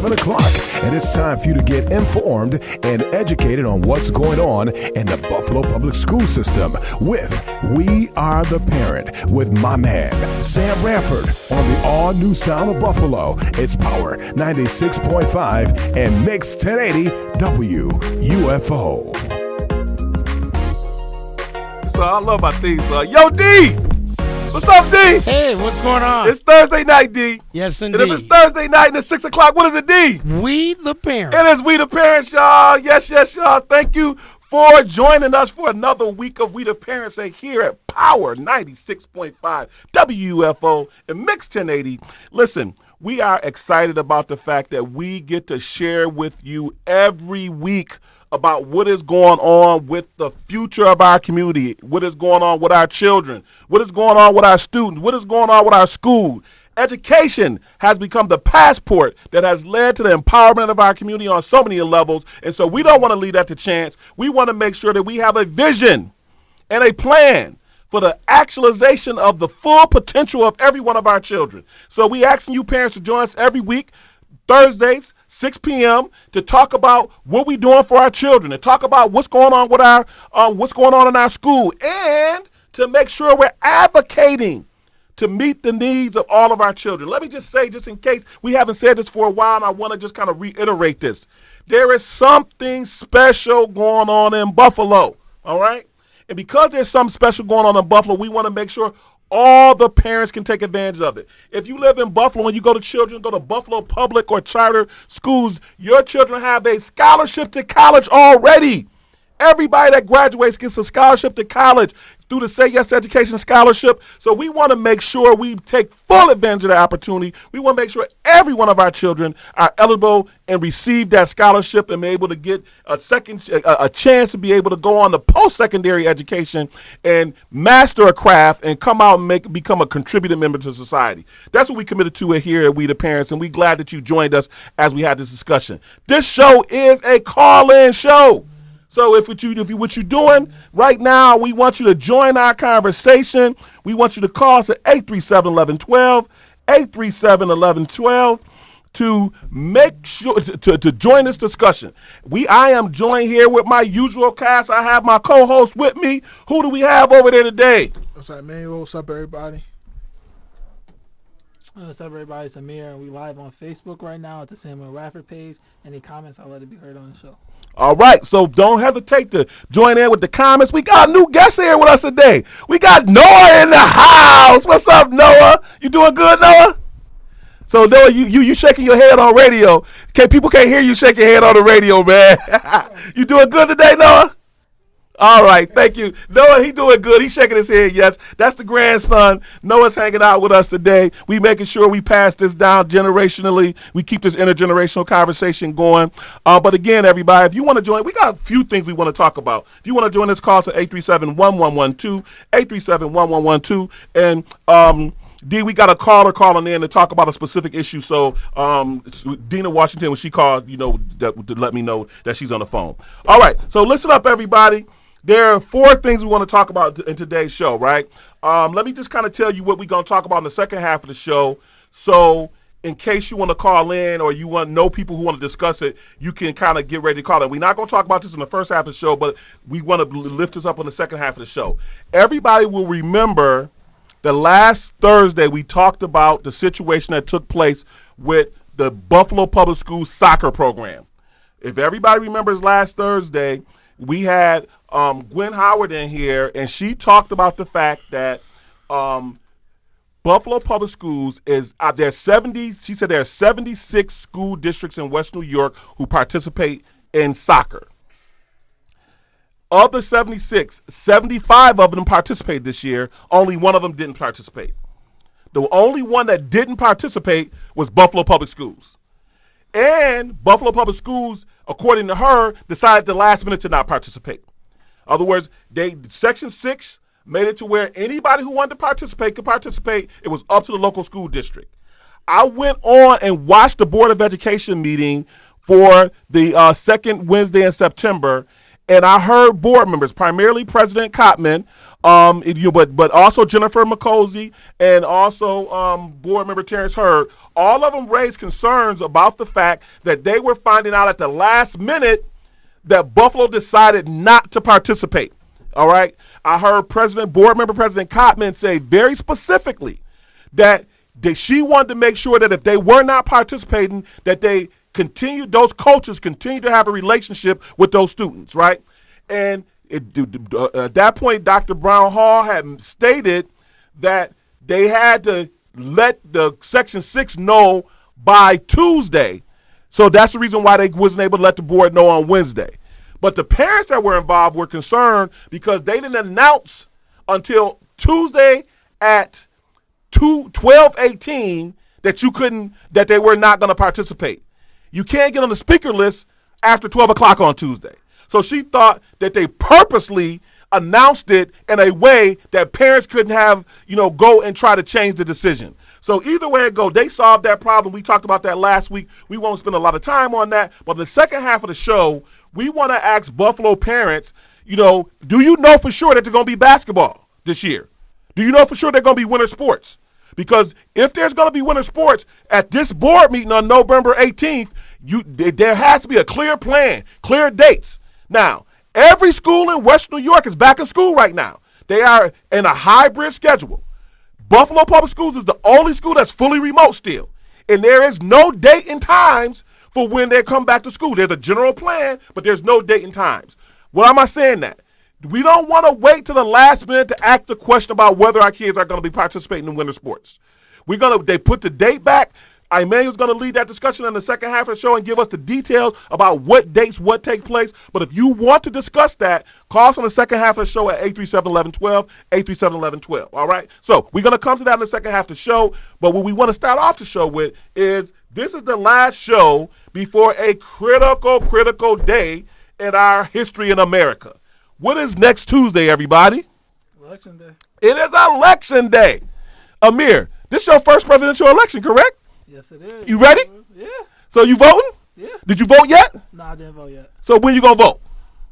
7 o'clock, and it's time for you to get informed and educated on what's going on in the Buffalo Public School System with We Are the Parent with my man, Sam Bradford, on the all-new sound of Buffalo. It's Power 96.5 and Mix 1080 WUFO. So I love my theme song. Yo, D! What's up, D? Hey, what's going on? It's Thursday night, D. Yes, indeed. And if it's Thursday night and it's 6 o'clock, what is it, D? We the Parent. It is We the Parents, y'all. Yes, y'all. Thank you for joining us for another week of We the Parents here at Power 96.5 WUFO and Mix 1080. Listen, we are excited about the fact that we get to share with you every week about what is going on with the future of our community, what is going on with our children, what is going on with our students, what is going on with our school. Education has become the passport that has led to the empowerment of our community on so many levels, and so we don't want to leave that to chance. We want to make sure that we have a vision and a plan for the actualization of the full potential of every one of our children. So we asking you parents to join us every week, Thursdays, 6 p.m. to talk about what we're doing for our children, to talk about what's going on with our what's going on in our school, and to make sure we're advocating to meet the needs of all of our children. Let me just say, just in case we haven't said this for a while, and I want to just kind of reiterate this. There is something special going on in Buffalo, all right? And because there's something special going on in Buffalo, we want to make sure all the parents can take advantage of it. If you live in Buffalo and you go to Buffalo public or charter schools, your children have a scholarship to college already. Everybody that graduates gets a scholarship to college through the Say Yes Education Scholarship. So we want to make sure we take full advantage of the opportunity. We want to make sure every one of our children are eligible and receive that scholarship and be able to get a chance to be able to go on to post-secondary education and master a craft and come out and become a contributing member to society. That's what we committed to here at We the Parents, and we're glad that you joined us as we had this discussion. This show is a call-in show. So if what you're doing right now, we want you to join our conversation. We want you to call us at 837-1112, 837-1112 to make sure to join this discussion. I am joined here with my usual cast. I have my co-host with me. Who do we have over there today? What's up, man? What's up, everybody? What's up, everybody? It's Amir, and we live on Facebook right now at the Samuel Radford page. Any comments, I'll let it be heard on the show. All right, so don't hesitate to join in with the comments. We got a new guest here with us today. We got Noah in the house. What's up, Noah? You doing good, Noah? So, Noah, you shaking your head on radio. People can't hear you shake your head on the radio, man. You doing good today, Noah? All right, thank you. Noah, he doing good. He's shaking his head, yes. That's the grandson. Noah's hanging out with us today. We making sure we pass this down generationally. We keep this intergenerational conversation going. But again, everybody, if you want to join, we got a few things we want to talk about. If you want to join this, call us at 837-1112, 837-1112. And D, we got a caller calling in to talk about a specific issue. So Dina Washington, when she called, to let me know that she's on the phone. All right, so listen up, everybody. There are 4 things we want to talk about in today's show, right? Let me just kind of tell you what we're going to talk about in the second half of the show. So in case you want to call in or you want to know people who want to discuss it, you can kind of get ready to call in. We're not going to talk about this in the first half of the show, but we want to lift this up in the second half of the show. Everybody will remember that last Thursday we talked about the situation that took place with the Buffalo Public Schools soccer program. If everybody remembers last Thursday, we had Gwen Howard in here, and she talked about the fact that Buffalo Public Schools is there 70. She said there are 76 school districts in West New York who participate in soccer. Of the 76, 75 of them participated this year. Only one of them didn't participate. The only one that didn't participate was Buffalo Public Schools. And Buffalo Public Schools, according to her, decided at the last minute to not participate. In other words, Section 6 made it to where anybody who wanted to participate could participate. It was up to the local school district. I went on and watched the Board of Education meeting for the second Wednesday in September, and I heard board members, primarily President Kottman, But also Jennifer McCosey and also board member Terrence Hurd, all of them raised concerns about the fact that they were finding out at the last minute that Buffalo decided not to participate. All right. I heard board member President Cotman say very specifically that she wanted to make sure that if they were not participating, that those coaches continue to have a relationship with those students, right? And at that point, Dr. Brown Hall had stated that they had to let the Section 6 know by Tuesday. So that's the reason why they wasn't able to let the board know on Wednesday. But the parents that were involved were concerned because they didn't announce until Tuesday at 12:18 that they were not going to participate. You can't get on the speaker list after 12 o'clock on Tuesday. So she thought that they purposely announced it in a way that parents couldn't have, go and try to change the decision. So either way it goes, they solved that problem. We talked about that last week. We won't spend a lot of time on that. But in the second half of the show, we want to ask Buffalo parents, do you know for sure that there's going to be basketball this year? Do you know for sure they're going to be winter sports? Because if there's going to be winter sports at this board meeting on November 18th, there has to be a clear plan, clear dates. Now, every school in Western New York is back in school right now. They are in a hybrid schedule. Buffalo Public Schools is the only school that's fully remote still. And there is no date and times for when they come back to school. There's a general plan, but there's no date and times. Why am I saying that? We don't want to wait to the last minute to ask the question about whether our kids are going to be participating in winter sports. They put the date back. Emmanuel's going to lead that discussion in the second half of the show and give us the details about what dates, what take place. But if you want to discuss that, call us on the second half of the show at 837-1112, 837-1112. All right? So we're going to come to that in the second half of the show. But what we want to start off the show with is this is the last show before a critical day in our history in America. What is next Tuesday, everybody? Election day. It is Election Day. Amir, this is your first presidential election, correct? Yes, it is. You ready? Yeah. So you voting? Yeah. Did you vote yet? No, I didn't vote yet. So when you gonna vote?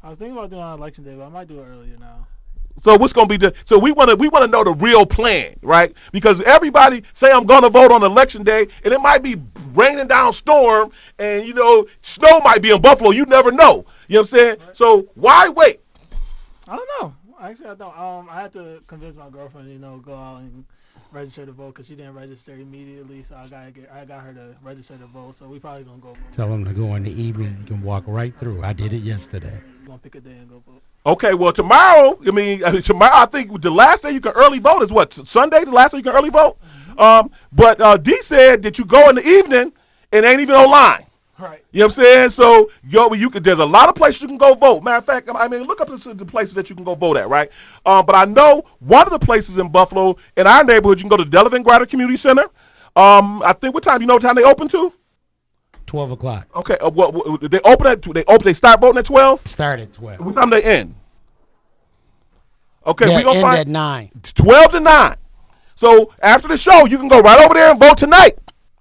I was thinking about doing it on Election day, but I might do it earlier now. So what's gonna be so we wanna know the real plan, right? Because everybody say I'm gonna vote on Election Day, and it might be raining down storm, and snow might be in Buffalo. You never know. You know what I'm saying? Right. So why wait? I don't know. Actually, I don't. I had to convince my girlfriend, go out and register to vote because she didn't register immediately. So I got her to register to vote. So we probably gonna go vote. Tell them to go in the evening. You can walk right through. I did it yesterday. We're gonna pick a day and go vote. Okay, well tomorrow. Tomorrow I think the last day you can early vote is what, Sunday. The last day you can early vote. Mm-hmm. But D said that you go in the evening and ain't even online. Right. You know what I'm saying? So there's a lot of places you can go vote. Matter of fact, look up the places that you can go vote at, right? But I know one of the places in Buffalo, in our neighborhood, you can go to Delavan Grider Community Center. I think what time they open to? 12 o'clock. Okay. They start voting at 12? Start at 12. What time they end? Okay, we gonna end find at 9. 12 to 9. So after the show, you can go right over there and vote tonight.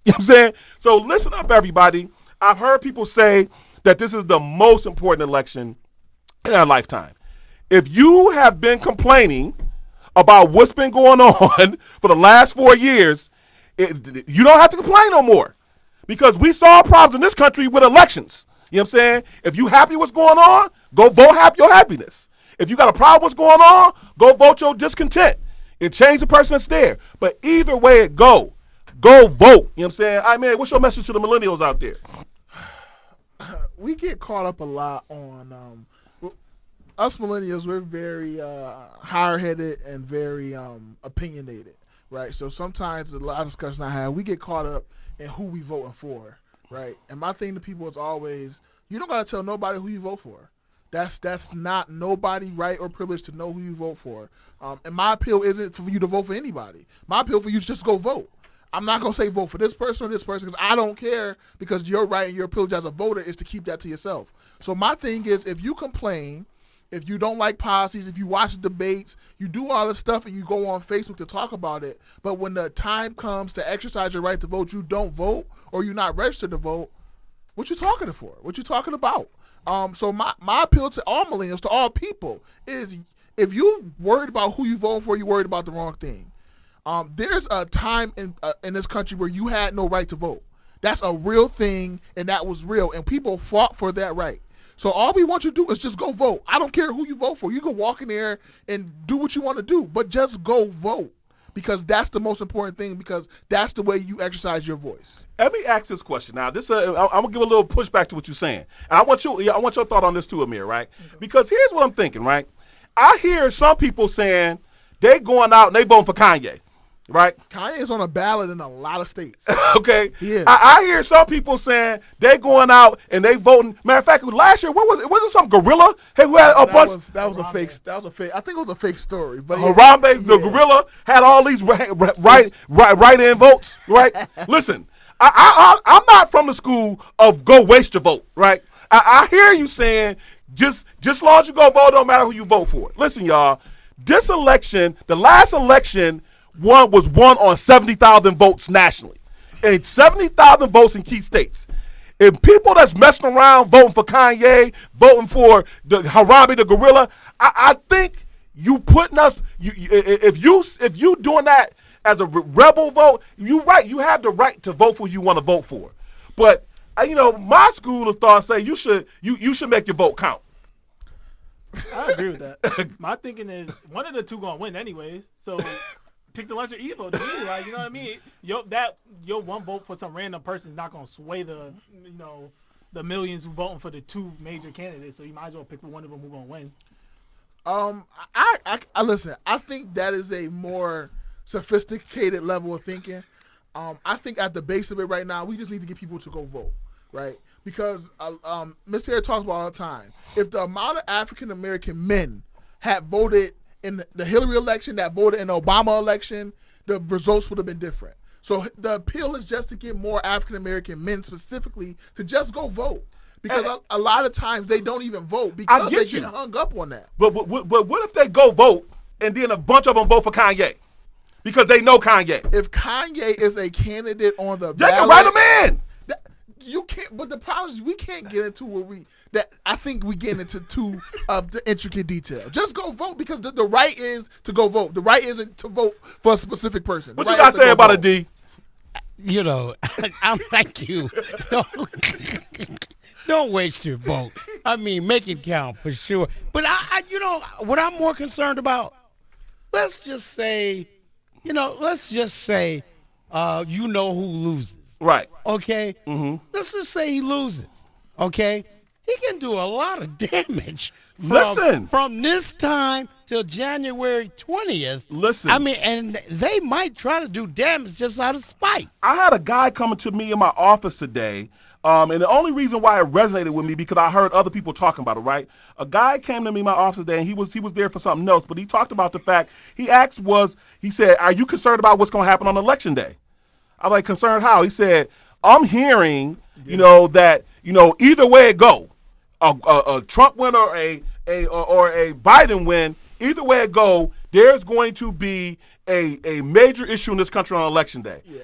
You know what I'm saying? So listen up, everybody. I've heard people say that this is the most important election in our lifetime. If you have been complaining about what's been going on for the last 4 years, you don't have to complain no more because we solve problems in this country with elections. You know what I'm saying? If you happy what's going on, go vote your happiness. If you got a problem what's going on, go vote your discontent and change the person that's there. But either way it go vote. You know what I'm saying? What's your message to the millennials out there? We get caught up a lot on us millennials. We're very higher-headed and very opinionated, right? So sometimes a lot of discussion I have, we get caught up in who we voting for, right? And my thing to people is always, you don't got to tell nobody who you vote for. That's not nobody right or privileged to know who you vote for. And my appeal isn't for you to vote for anybody. My appeal for you is just go vote. I'm not going to say vote for this person or this person because I don't care, because your right and your privilege as a voter is to keep that to yourself. So my thing is, if you complain, if you don't like policies, if you watch debates, you do all this stuff and you go on Facebook to talk about it, but when the time comes to exercise your right to vote, you don't vote or you're not registered to vote, what you talking for? What you talking about? So my appeal to all millennials, to all people, is if you worried about who you voting for, you worried about the wrong thing. There's a time in this country where you had no right to vote. That's a real thing, and that was real, and people fought for that right. So all we want you to do is just go vote. I don't care who you vote for. You can walk in there and do what you want to do, but just go vote, because that's the most important thing, because that's the way you exercise your voice. Let me ask this question now. I'm gonna give a little pushback to what you're saying, and I want your thought on this too, Amir. Right? Because here's what I'm thinking. Right? I hear some people saying they going out and they voting for Kanye. Right? Kanye's on a ballot in a lot of states. Okay. He is. I hear some people saying they going out and they voting. Matter of fact, last year, what was it? Was it some gorilla who had a bunch? That was a fake. I think it was a fake story. But Harambe, the gorilla, had all these write-in votes. Right? Listen, I'm not from the school of go waste your vote. Right? I hear you saying just as long as you go vote, don't matter who you vote for. Listen, y'all. This election, the last election, was won on 70,000 votes nationally, and 70,000 votes in key states. And people that's messing around voting for Kanye, voting for the Harambe the gorilla, I think you putting us. If you doing that as a rebel vote, you right. You have the right to vote for who you want to vote for. But my school of thought say you should make your vote count. I agree with that. My thinking is one of the two gonna win anyways. So. Pick the lesser evil to me, like, you know what I mean? Your one vote for some random person is not gonna sway the millions who voting for the two major candidates. So you might as well pick one of them who's gonna win. I listen. I think that is a more sophisticated level of thinking. I think at the base of it right now, we just need to get people to go vote, right? Because Ms. Harris talks about all the time. If the amount of African American men had voted in the Hillary election, that voted in the Obama election, the results would have been different. So the appeal is just to get more African-American men specifically to just go vote. Because a lot of times they don't even vote because they get hung up on that. But what if they go vote and then a bunch of them vote for Kanye? Because they know Kanye. If Kanye is a candidate on the they ballot, can write him in. You can't, but the problem is we can't get into I think we get into too of the intricate detail. Just go vote, because the right is to go vote. The right isn't to vote for a specific person. What you got to say about it, D? I'm like you. Don't waste your vote. I mean, make it count for sure. But what I'm more concerned about, let's just say who loses. Right. Okay? Mm-hmm. Let's just say he loses. Okay? He can do a lot of damage from this time till January 20th. Listen. I mean, and they might try to do damage just out of spite. I had a guy coming to me in my office today, and the only reason why it resonated with me because I heard other people talking about it, right? A guy came to me in my office today, and he was there for something else, but he talked about the fact, he said, are you concerned about what's going to happen on Election Day? I'm like, concerned how? He said, I'm hearing, that, either way it go, a Trump win or a Biden win, either way it go, there's going to be a major issue in this country on Election Day. Yeah.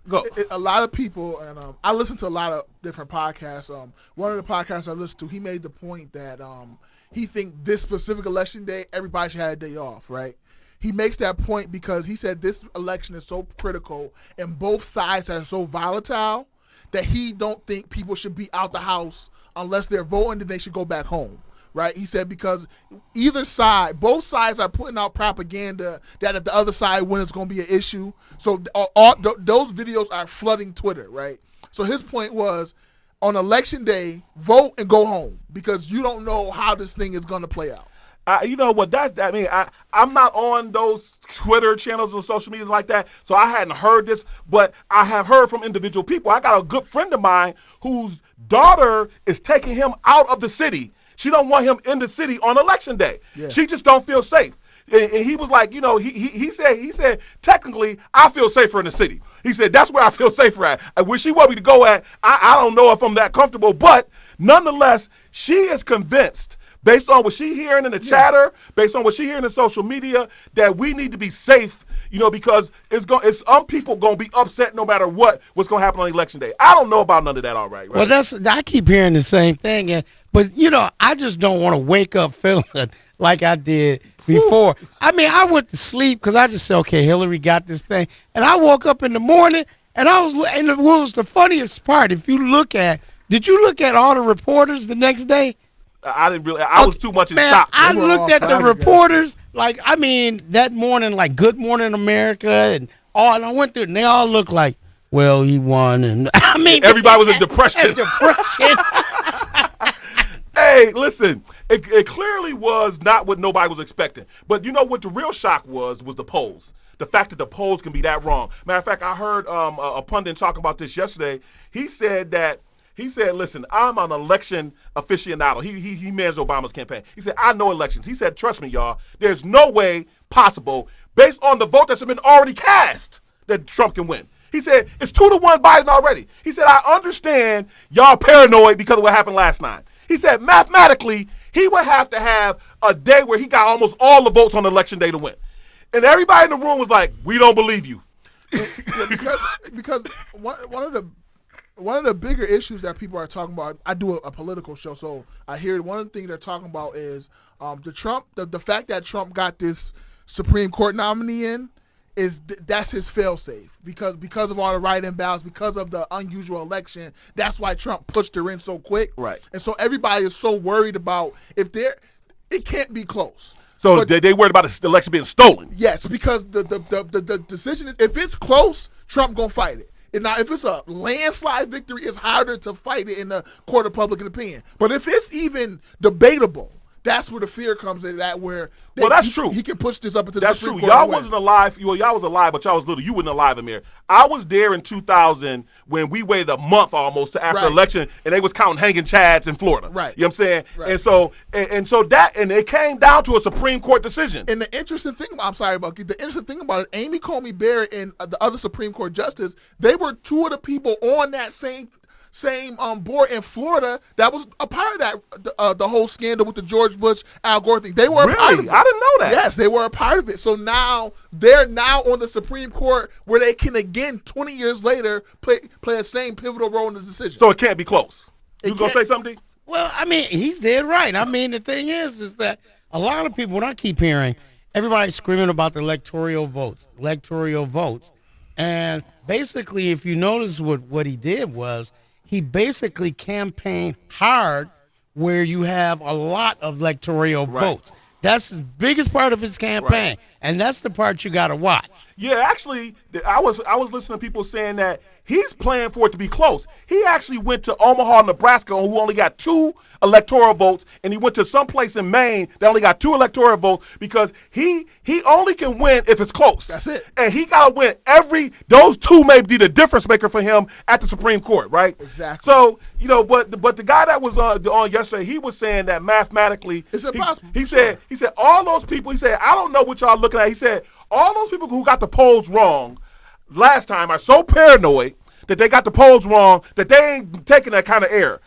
Go. A lot of people, and I listen to a lot of different podcasts. One of the podcasts I listen to, he made the point that he think this specific election day, everybody should have a day off, right? He makes that point because he said this election is so critical and both sides are so volatile that he don't think people should be out the house unless they're voting, then they should go back home. Right? He said because both sides are putting out propaganda that if the other side wins, it's going to be an issue. So those videos are flooding Twitter, right? So his point was, on Election Day, vote and go home because you don't know how this thing is going to play out. You know what? I'm not on those Twitter channels and social media like that, so I hadn't heard this, but I have heard from individual people. I got a good friend of mine whose daughter is taking him out of the city. She don't want him in the city on Election Day. Yeah. She just don't feel safe. And he was like, he said, technically, I feel safer in the city. He said, that's where I feel safer at. Where she want me to go at, I don't know if I'm that comfortable, but nonetheless, she is convinced, based on what she hearing in the chatter, based on what she hearing in social media, that we need to be safe, because some people gonna be upset no matter what's gonna happen on Election Day. I don't know about none of that. All right? Well, I keep hearing the same thing, but I just don't want to wake up feeling like I did before. I mean, I went to sleep because I just said, okay, Hillary got this thing. And I woke up in the morning, and what was the funniest part, did you look at all the reporters the next day? I didn't really. I was too much in shock. I looked at the reporters, like, I mean, that morning, like Good Morning America and I went through it, and they all looked like, well, he won. And I mean, everybody was in depression. Hey, listen, it clearly was not what nobody was expecting. But you know what the real shock was the polls. The fact that the polls can be that wrong. Matter of fact, I heard a pundit talking about this yesterday. He said, listen, I'm an election aficionado. He managed Obama's campaign. He said, I know elections. He said, trust me, y'all, there's no way possible, based on the vote that's been already cast, that Trump can win. He said, it's 2-1 Biden already. He said, I understand y'all paranoid because of what happened last night. He said, mathematically, he would have to have a day where he got almost all the votes on election day to win. And everybody in the room was like, we don't believe you. because one of the bigger issues that people are talking about, I do a political show, so I hear one of the things they're talking about is the fact that Trump got this Supreme Court nominee in, that's his failsafe because of all the write-in ballots, because of the unusual election. That's why Trump pushed her in so quick. Right. And so everybody is so worried about it can't be close. So they worried about the election being stolen. Yes, because the decision is, if it's close, Trump gonna fight it. And now, if it's a landslide victory, it's harder to fight it in the court of public opinion. But if it's even debatable, that's where the fear comes in. That's true. He can push this up into the Supreme Court. Y'all wasn't alive. Y'all was alive, but y'all was little. You wasn't alive, Amir. I was there in 2000 when we waited a month almost after election, and they was counting hanging chads in Florida. Right. You know what I'm saying? Right. And it came down to a Supreme Court decision. And the interesting thing about it, Amy Coney Barrett and the other Supreme Court justice, they were two of the people on that same board in Florida that was a part of that the whole scandal with the George Bush Al Gore thing. They were a part of it. I didn't know that. Yes, they were a part of it. So now they're on the Supreme Court where they can again 20 years later play a same pivotal role in the decision. So it can't be close. You gonna say something, D? Well, I mean, he's dead right. I mean, the thing is that a lot of people, when I keep hearing everybody screaming about the electoral votes, and basically, if you notice what he did was, he basically campaigned hard where you have a lot of electoral votes. That's the biggest part of his campaign, and that's the part you got to watch. Yeah, actually, I was listening to people saying that he's playing for it to be close. He actually went to Omaha, Nebraska, who only got 2 electoral votes, and he went to some place in Maine that only got 2 electoral votes because he only can win if it's close. That's it. And he got to win those 2 may be the difference maker for him at the Supreme Court, right? Exactly. So, but the guy that was on yesterday, he was saying that mathematically it's impossible. He said all those people, he said, I don't know what y'all looking at. He said all those people who got the polls wrong last time are so paranoid that they got the polls wrong that they ain't taking that kind of error.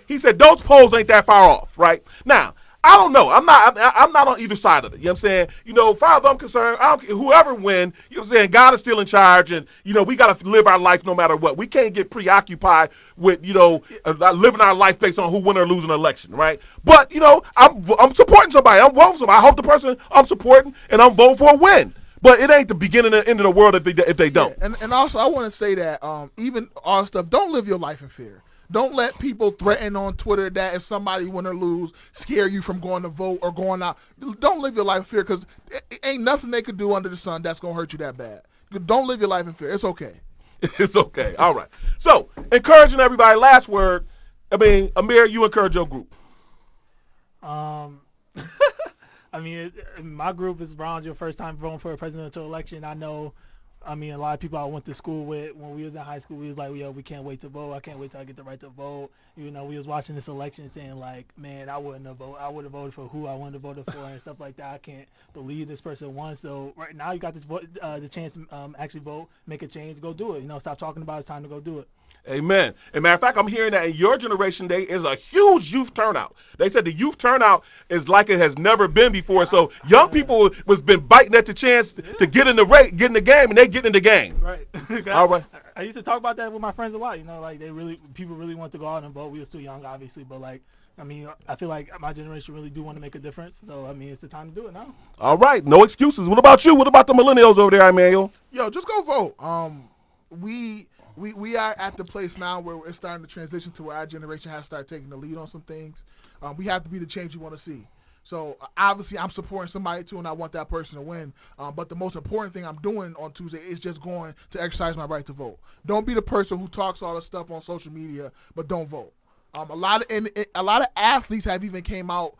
He said those polls ain't that far off, right? Now, I don't know. I'm not on either side of it. You know what I'm saying? As far as I'm concerned, I don't care whoever win, you know what I'm saying, God is still in charge, and we gotta live our life no matter what. We can't get preoccupied with, living our life based on who win or lose an election, right? But, I'm supporting somebody. I'm voting for somebody. I hope the person I'm supporting and I'm voting for a win. But it ain't the beginning and end of the world if they don't. Yeah, and also I want to say that even all stuff, don't live your life in fear. Don't let people threaten on Twitter that if somebody win or lose, scare you from going to vote or going out. Don't live your life in fear because it ain't nothing they could do under the sun that's going to hurt you that bad. Don't live your life in fear. It's okay. It's okay. All right. So, encouraging everybody. Last word. Amir, you encourage your group. My group is around your first time voting for a presidential election. I know, a lot of people I went to school with when we was in high school, we was like, yo, we can't wait to vote. I can't wait till I get the right to vote. We was watching this election saying like, man, I would have voted for who I wanted to vote for and stuff like that. I can't believe this person won. So right now you got this the chance to actually vote, make a change, go do it. Stop talking about it. It's time to go do it. Amen. And matter of fact, I'm hearing that in your generation, there is a huge youth turnout. They said the youth turnout is like it has never been before. So young people was been biting at the chance to get in the game, and they get in the game. Right. All right. I used to talk about that with my friends a lot. Like people really want to go out and vote. We were still young, obviously, but like, I mean, I feel like my generation really do want to make a difference. So I mean, it's the time to do it now. All right, no excuses. What about you? What about the millennials over there, Emmanuel? Yo, just go vote. We are at the place now where it's starting to transition to where our generation has to start taking the lead on some things. We have to be the change we want to see. So obviously I'm supporting somebody too, and I want that person to win. But the most important thing I'm doing on Tuesday is just going to exercise my right to vote. Don't be the person who talks all this stuff on social media, but don't vote. A lot of athletes have even came out.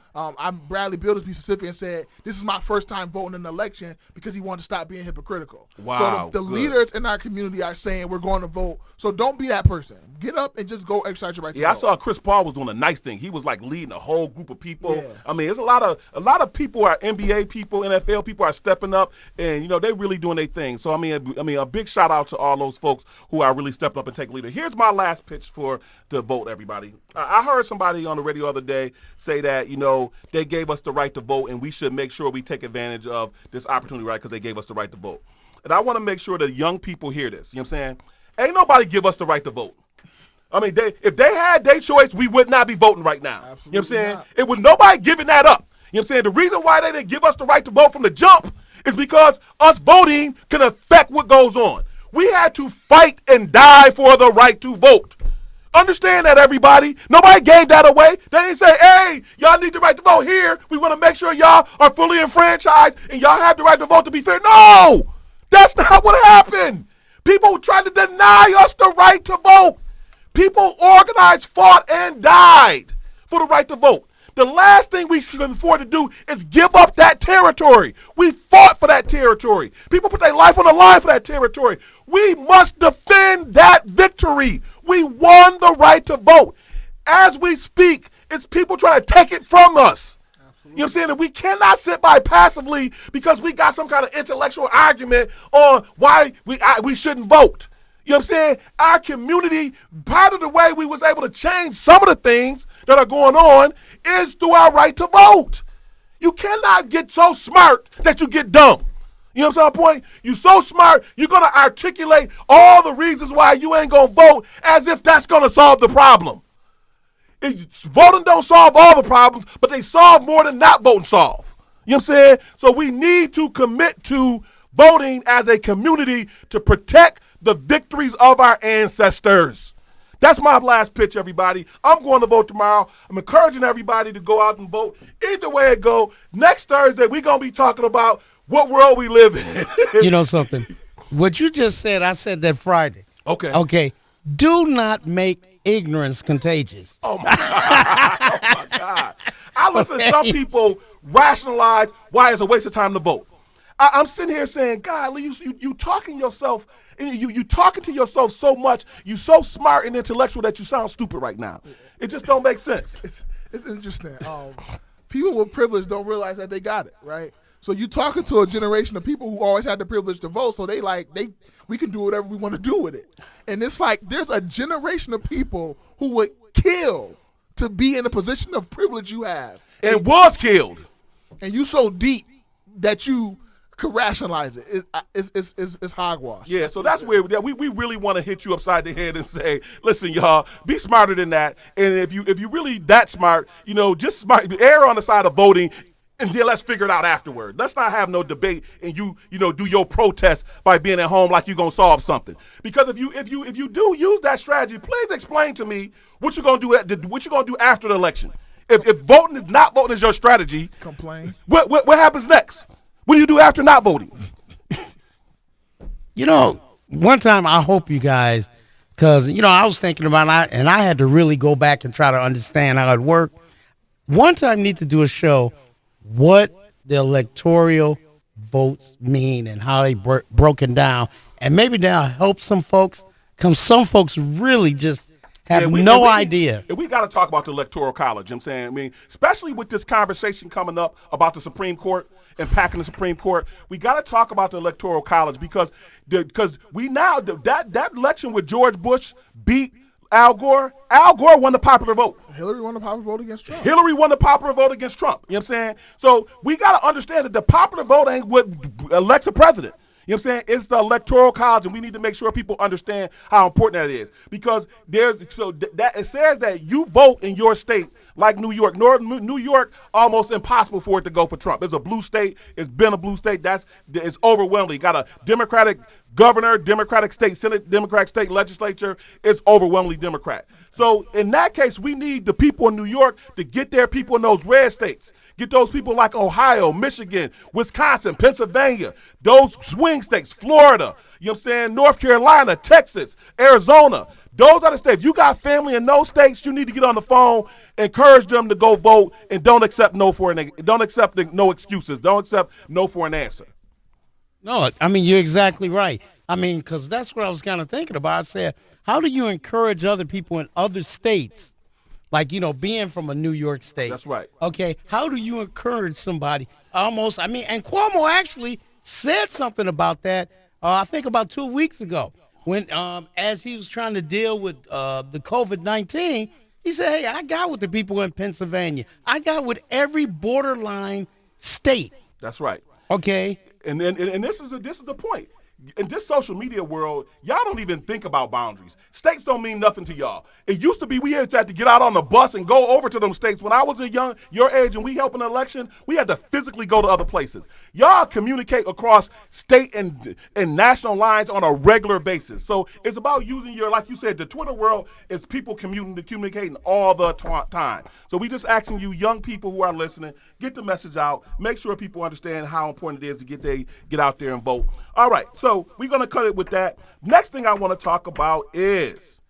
Bradley Beal, to be specific, and said, "This is my first time voting in an election," because he wanted to stop being hypocritical. Wow. So the leaders in our community are saying we're going to vote. So don't be that person. Get up and just go exercise your right to vote. Yeah, I saw Chris Paul was doing a nice thing. He was like leading a whole group of people. Yeah. I mean, there's a lot of people, are NBA people, NFL people are stepping up, and they really doing their thing. So I mean, a big shout out to all those folks who are really stepping up and taking leader. Here's my last pitch for the vote, everybody. I heard somebody on the radio the other day say that they gave us the right to vote, and we should make sure we take advantage of this opportunity, right? Because they gave us the right to vote. And I want to make sure that young people hear this. You know what I'm saying? Ain't nobody give us the right to vote. I mean, if they had their choice, we would not be voting right now. Absolutely, you know what I'm saying? not. It was nobody giving that up. You know what I'm saying? The reason why they didn't give us the right to vote from the jump is because us voting can affect what goes on. We had to fight and die for the right to vote. Understand that, everybody. Nobody gave that away. They didn't say, hey, y'all need the right to vote here. We want to make sure y'all are fully enfranchised and y'all have the right to vote to be fair. No, that's not what happened. People tried to deny us the right to vote. People organized, fought, and died for the right to vote. The last thing we should afford to do is give up that territory. We fought for that territory. People put their life on the line for that territory. We must defend that victory. We won the right to vote. As we speak, it's people trying to take it from us. Absolutely. You know what I'm saying? And we cannot sit by passively because we got some kind of intellectual argument on why we shouldn't vote. You know what I'm saying? Our community, part of the way we was able to change some of the things that are going on is through our right to vote. You cannot get so smart that you get dumb. You know what I'm saying? Point? You so smart, you're going to articulate all the reasons why you ain't going to vote as if that's going to solve the problem. Voting don't solve all the problems, but they solve more than not voting solve. You know what I'm saying? So we need to commit to voting as a community to protect the victories of our ancestors. That's my last pitch, everybody. I'm going to vote tomorrow. I'm encouraging everybody to go out and vote. Either way it go, next Thursday, we're going to be talking about what world we live in. You know something? What you just said, I said that Friday. Okay. Okay. Do not make ignorance contagious. Oh, my God. Oh, my God. I listen to some people rationalize why it's a waste of time to vote. I'm sitting here saying, God, you talking yourself, you talking to yourself so much, you so smart and intellectual that you sound stupid right now. It just don't make sense. It's interesting. People with privilege don't realize that they got it, right? So you talking to a generation of people who always had the privilege to vote, so we can do whatever we want to do with it. And it's like there's a generation of people who would kill to be in the position of privilege you have. And was killed. And you so deep that you could rationalize it. It's hogwash. Yeah, so that's where we really want to hit you upside the head and say, listen, y'all, be smarter than that. And if you really that smart, just err on the side of voting. And then let's figure it out afterward. Let's not have no debate and you do your protest by being at home like you're gonna solve something. Because if you do use that strategy, please explain to me what you're gonna do after the election. If voting is not voting is your strategy, complain. What happens next? What do you do after not voting? One time I hope you guys, because I was thinking about it, and I had to really go back and try to understand how it worked. One time I need to do a show what the electoral votes mean and how they broken down, and maybe that'll help some folks. Because some folks really just have no idea. And we got to talk about the Electoral College. You know what I'm saying? I mean, especially with this conversation coming up about the Supreme Court and packing the Supreme Court, we got to talk about the Electoral College because we now that election with George Bush beat Al Gore. Al Gore won the popular vote. Hillary won the popular vote against Trump. Hillary won the popular vote against Trump. You know what I'm saying? So we got to understand that the popular vote ain't what elects a president. You know what I'm saying? It's the electoral college, and we need to make sure people understand how important that is. Because that it says that you vote in your state, like New York. New York, almost impossible for it to go for Trump. It's a blue state. It's been a blue state. It's overwhelming. Got a Democratic governor, Democratic state Senate, Democratic state legislature. It's overwhelmingly Democrat. So in that case, we need the people in New York to get their people in those red states. Get those people like Ohio, Michigan, Wisconsin, Pennsylvania, those swing states, Florida, you know what I'm saying, North Carolina, Texas, Arizona. Those are the states. If you got family in those states, you need to get on the phone, encourage them to go vote, and don't accept no excuses. Don't accept no for an answer. No, I mean, you're exactly right. I mean, because that's what I was kind of thinking about. I said, how do you encourage other people in other states, like, being from a New York state? That's right. Okay, how do you encourage somebody? And Cuomo actually said something about that, I think about 2 weeks ago, when as he was trying to deal with the COVID-19, he said, hey, I got with the people in Pennsylvania. I got with every borderline state. That's right. Okay. And this is the point. In this social media world, y'all don't even think about boundaries. States don't mean nothing to y'all. It used to be we had to get out on the bus and go over to them states. When I was your age, and we help an election, we had to physically go to other places. Y'all communicate across state and national lines on a regular basis. So it's about using like you said, the Twitter world is people communicating all the time. So we just asking you, young people who are listening, get the message out. Make sure people understand how important it is to get out there and vote. All right, so we're going to cut it with that. Next thing I want to talk about is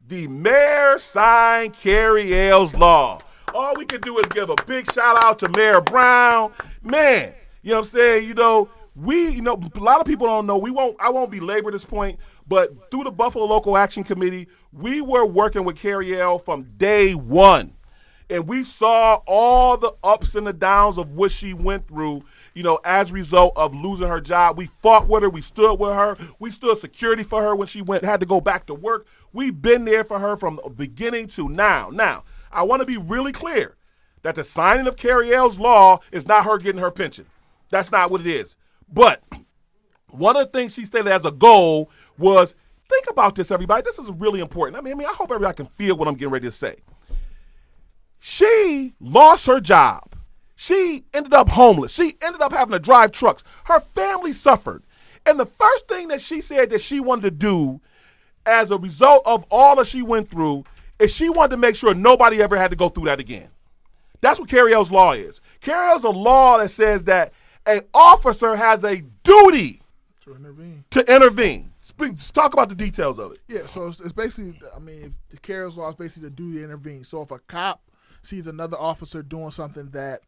the mayor signed Carrie Ells' law. All we can do is give a big shout out to Mayor Brown. Man, you know what I'm saying? A lot of people don't know. I won't belabor this point, but through the Buffalo Local Action Committee, we were working with Carrie Ells from day one. And we saw all the ups and the downs of what she went through, as a result of losing her job. We fought with her. We stood with her. We stood security for her when she had to go back to work. We've been there for her from the beginning to now. Now, I want to be really clear that the signing of Carrie Ells' law is not her getting her pension. That's not what it is. But one of the things she stated as a goal was, think about this, everybody. This is really important. I hope everybody can feel what I'm getting ready to say. She lost her job. She ended up homeless. She ended up having to drive trucks. Her family suffered. And the first thing that she said that she wanted to do as a result of all that she went through is she wanted to make sure nobody ever had to go through that again. That's what Carrie Ells' law is. Carrie Ells' a law that says that an officer has a duty to intervene. Talk about the details of it. Yeah, so it's basically, the Carrie Ells' law is basically the duty to intervene. So if a cop sees another officer doing something that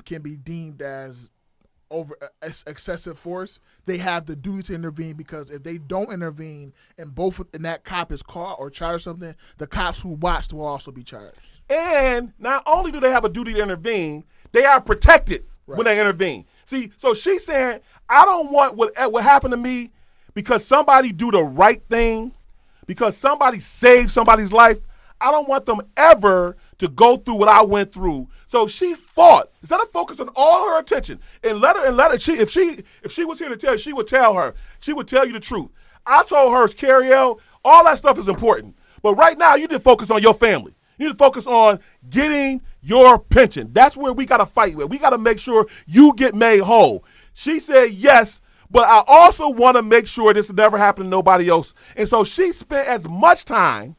can be deemed as excessive force, they have the duty to intervene, because if they don't intervene and that cop is caught or charged something, the cops who watched will also be charged. And not only do they have a duty to intervene, they are protected when they intervene. See, so she's saying, I don't want what happened to me because somebody do the right thing, because somebody saved somebody's life. I don't want them ever to go through what I went through. So she fought instead of focusing all her attention and let her. If she was here to tell you, she would tell you the truth. I told her, Carrie Ells, all that stuff is important, but right now you need to focus on your family. You need to focus on getting your pension. That's where we got to fight with. We got to make sure you get made whole. She said yes, but I also want to make sure this never happened to nobody else. And so she spent as much time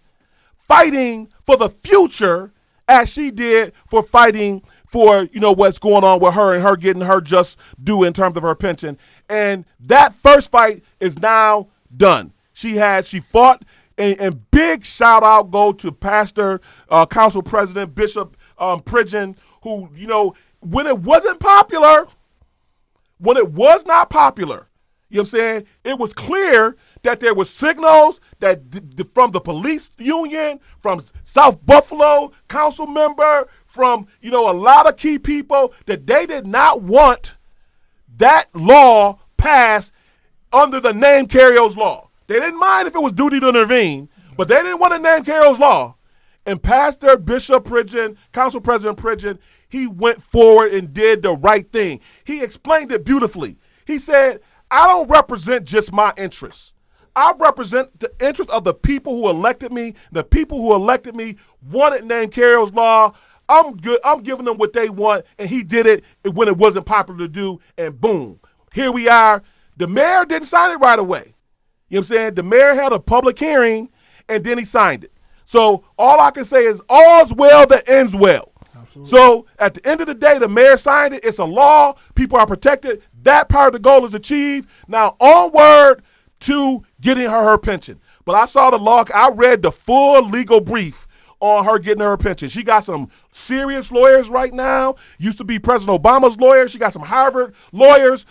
fighting for the future as she did for fighting for, what's going on with her and her getting her just due in terms of her pension. And that first fight is now done. She fought, and big shout out go to Pastor, Council President Bishop Pridgen, who, when it wasn't popular, when it was not popular, you know what I'm saying, it was clear that there were signals that from the police union, from South Buffalo council member, from, a lot of key people, that they did not want that law passed under the name Carrie Ells' law. They didn't mind if it was duty to intervene, but they didn't want to name Carrie Ells' law. And Pastor Bishop Pridgen, Council President Pridgen, he went forward and did the right thing. He explained it beautifully. He said, I don't represent just my interests. I represent the interest of the people who elected me. The people who elected me wanted name Carrier's law. I'm good. I'm giving them what they want, and he did it when it wasn't popular to do, and boom, here we are. The mayor didn't sign it right away. You know what I'm saying? The mayor had a public hearing, and then he signed it. So all I can say is all's well that ends well. Absolutely. So at the end of the day, the mayor signed it. It's a law. People are protected. That part of the goal is achieved. Now onward to getting her pension. But I saw the law. I read the full legal brief on her getting her pension. She got some serious lawyers right now. Used to be President Obama's lawyer. She got some Harvard lawyers.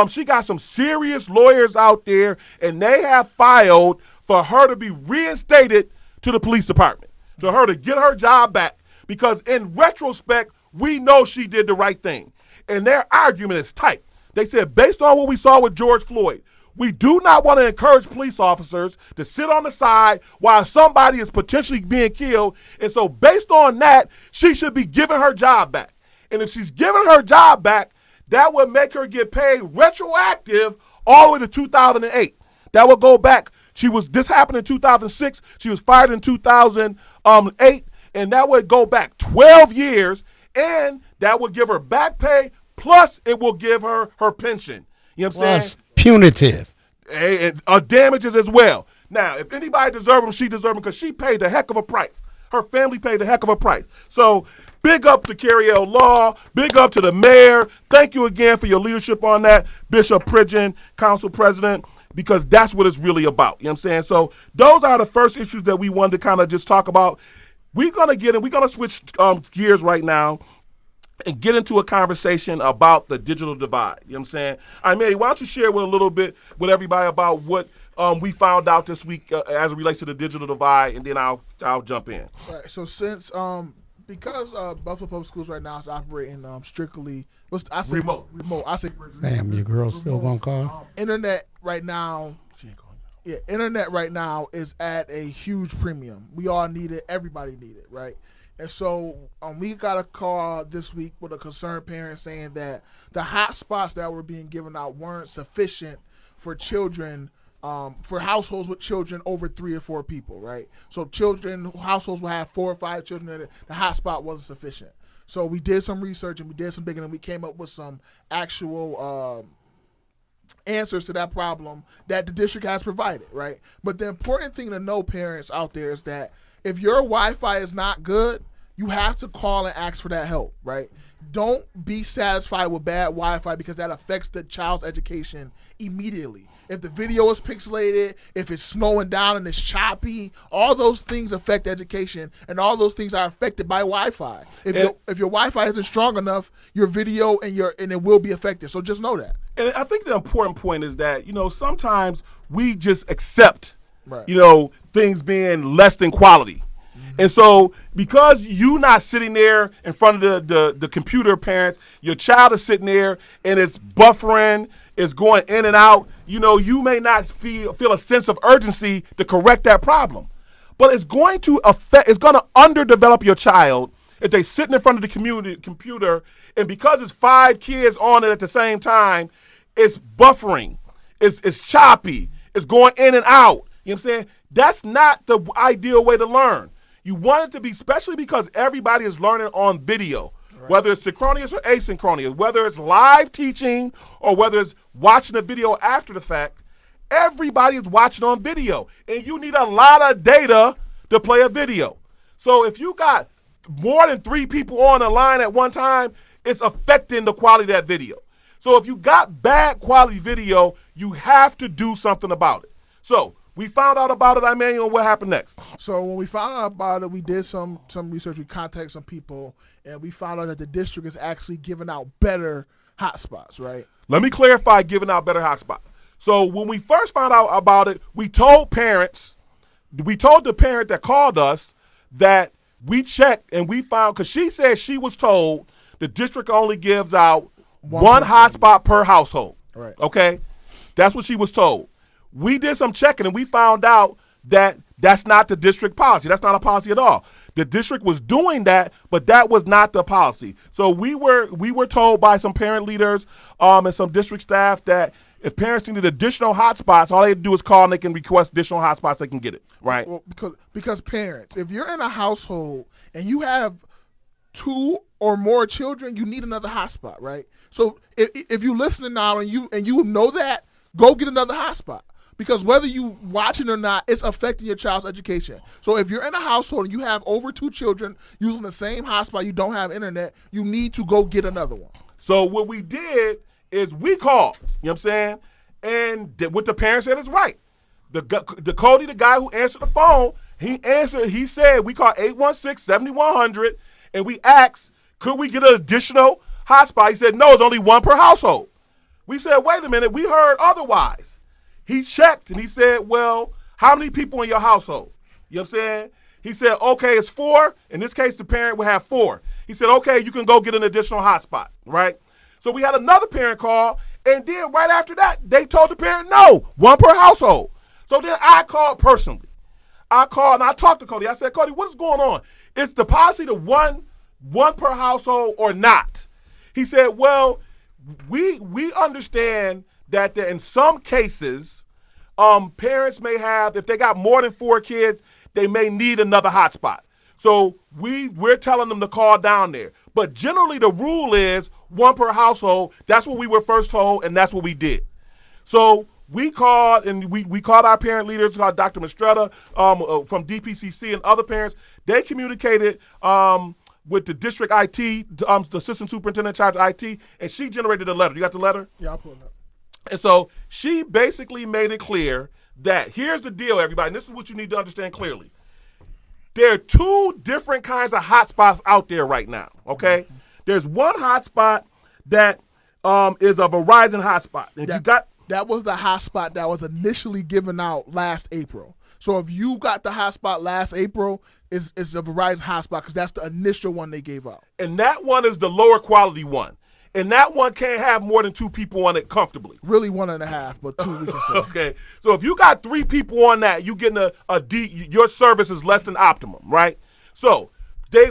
She got some serious lawyers out there, and they have filed for her to be reinstated to the police department, to her to get her job back. Because in retrospect, we know she did the right thing. And their argument is tight. They said, based on what we saw with George Floyd, we do not want to encourage police officers to sit on the side while somebody is potentially being killed. And so based on that, she should be giving her job back. And if she's giving her job back, that would make her get paid retroactive all the way to 2008. That would go back. This happened in 2006. She was fired in 2008. And that would go back 12 years. And that would give her back pay. Plus, it will give her her pension. You know what I'm saying? Punitive. And damages as well. Now, if anybody deserves them, she deserves them because she paid a heck of a price. Her family paid a heck of a price. So big up to Carrier Law. Big up to the mayor. Thank you again for your leadership on that, Bishop Pridgeon, council president, because that's what it's really about. You know what I'm saying? So those are the first issues that we wanted to kind of just talk about. We're going to switch gears right now and get into a conversation about the digital divide. You know what I'm saying? Mary, why don't you share with a little bit with everybody about what we found out this week as it relates to the digital divide, and then I'll jump in. All right. So since because Buffalo Public Schools right now is operating strictly remote. I say Damn, your girl's still gonna call. Internet right now. Yeah, internet right now is at a huge premium. We all need it. Everybody need it, right? And so we got a call this week with a concerned parent saying that the hotspots that were being given out weren't sufficient for children, for households with children over 3 or 4 people, right? So households will have 4 or 5 children, and the hotspot wasn't sufficient. So we did some research and we did some digging, and we came up with some actual answers to that problem that the district has provided, right? But the important thing to know, parents out there, is that if your Wi-Fi is not good, you have to call and ask for that help, right? Don't be satisfied with bad Wi-Fi because that affects the child's education immediately. If the video is pixelated, if it's slowing down and it's choppy, all those things affect education, and all those things are affected by Wi-Fi. If your Wi-Fi isn't strong enough, your video and it will be affected. So just know that. And I think the important point is that, sometimes we just accept, right, things being less than quality. Mm-hmm. And so because you not sitting there in front of the computer, parents, your child is sitting there and it's buffering, it's going in and out, you may not feel a sense of urgency to correct that problem. But it's going to underdevelop your child if they sitting in front of the computer, and because it's 5 kids on it at the same time, it's buffering, it's choppy, it's going in and out. You know what I'm saying? That's not the ideal way to learn. You want it to be, especially because everybody is learning on video, right, whether it's synchronous or asynchronous, whether it's live teaching or whether it's watching a video after the fact. Everybody is watching on video, and you need a lot of data to play a video. So if you got more than 3 people on the line at one time, it's affecting the quality of that video. So if you got bad quality video, you have to do something about it. So we found out about it, Emmanuel. What happened next? So when we found out about it, we did some research. We contacted some people, and we found out that the district is actually giving out better hotspots, right? Let me clarify giving out better hotspots. So when we first found out about it, we told the parent that called us that we checked and we found, because she said she was told the district only gives out one hotspot per household. Right. Okay? That's what she was told. We did some checking and we found out that that's not the district policy. That's not a policy at all. The district was doing that, but that was not the policy. So we were told by some parent leaders and some district staff that If parents need additional hotspots, all they have to do is call and they can request additional hotspots. They can get it, right? Well, because parents, if you're in a household and you have 2 or more children, you need another hotspot, right? So if you're listening now and you know that, go get another hotspot. Because whether you watching or not, it's affecting your child's education. So if you're in a household and you have over 2 children using the same hotspot, you don't have internet, you need to go get another one. So what we did is we called, you know what I'm saying? And what the parents said is right. The Cody, the guy who answered the phone, he said, we called 816-7100, and we asked, could we get an additional hotspot? He said, no, it's only 1 per household. We said, wait a minute, we heard otherwise. He checked and he said, well, how many people in your household? You know what I'm saying? He said, okay, it's 4. In this case, the parent would have 4. He said, okay, you can go get an additional hotspot, right? So we had another parent call, and then right after that, they told the parent, no, 1 per household. So then I called personally. I called and I talked to Cody. I said, Cody, what is going on? Is the policy to one per household or not? He said, well, we understand that in some cases, parents may have, if they got more than 4 kids, they may need another hotspot. So we're telling them to call down there. But generally the rule is 1 per household. That's what we were first told, and that's what we did. So we called, and we called our parent leaders, called Dr. Mastretta from DPCC and other parents. They communicated with the district IT, the assistant superintendent in charge of IT, and she generated a letter. You got the letter? Yeah, I'll pull it up. And so she basically made it clear that here's the deal, everybody, and this is what you need to understand clearly. There are 2 different kinds of hotspots out there right now, okay? Mm-hmm. There's one hotspot that is a Verizon hotspot. That was the hotspot that was initially given out last April. So if you got the hotspot last April, it's a Verizon hotspot because that's the initial one they gave out. And that one is the lower quality one. And that one can't have more than 2 people on it comfortably. Really 1.5, but 2 we can say. Okay. So if you got 3 people on that, you getting your service is less than optimum, right? So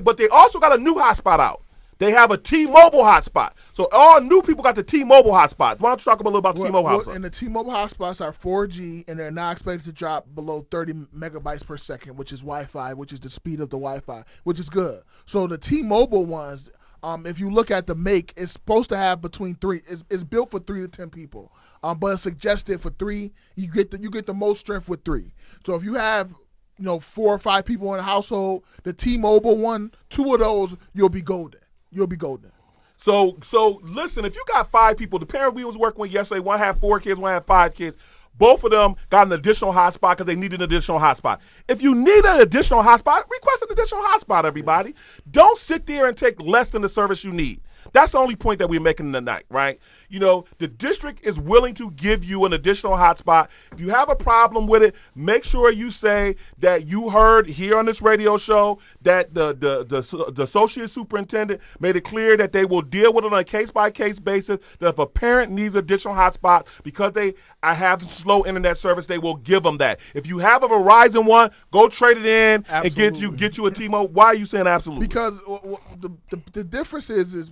but they also got a new hotspot out. They have a T-Mobile hotspot. So all new people got the T-Mobile hotspot. Why don't you talk a little about the T-Mobile hotspot? And the T-Mobile hotspots are 4G, and they're not expected to drop below 30 megabytes per second, which is Wi-Fi, which is the speed of the Wi-Fi, which is good. So the T-Mobile ones, if you look at the make, it's supposed to have between 3. It's built for 3 to 10 people, but it's suggested for 3. You get the most strength with 3. So if you have 4 or 5 people in a household, the T-Mobile one, 2 of those, you'll be golden. You'll be golden. So listen, if you got 5 people, the parent we was working with yesterday, one had 4 kids, one had 5 kids. Both of them got an additional hotspot because they needed an additional hotspot. If you need an additional hotspot, request an additional hotspot, everybody. Don't sit there and take less than the service you need. That's the only point that we're making tonight, right? The district is willing to give you an additional hotspot. If you have a problem with it, make sure you say that you heard here on this radio show that the associate superintendent made it clear that they will deal with it on a case-by-case basis, that if a parent needs additional hotspot because I have slow internet service, they will give them that. If you have a Verizon one, go trade it in. Absolutely. And get you a T-Mobile. Why are you saying absolutely? Because the difference is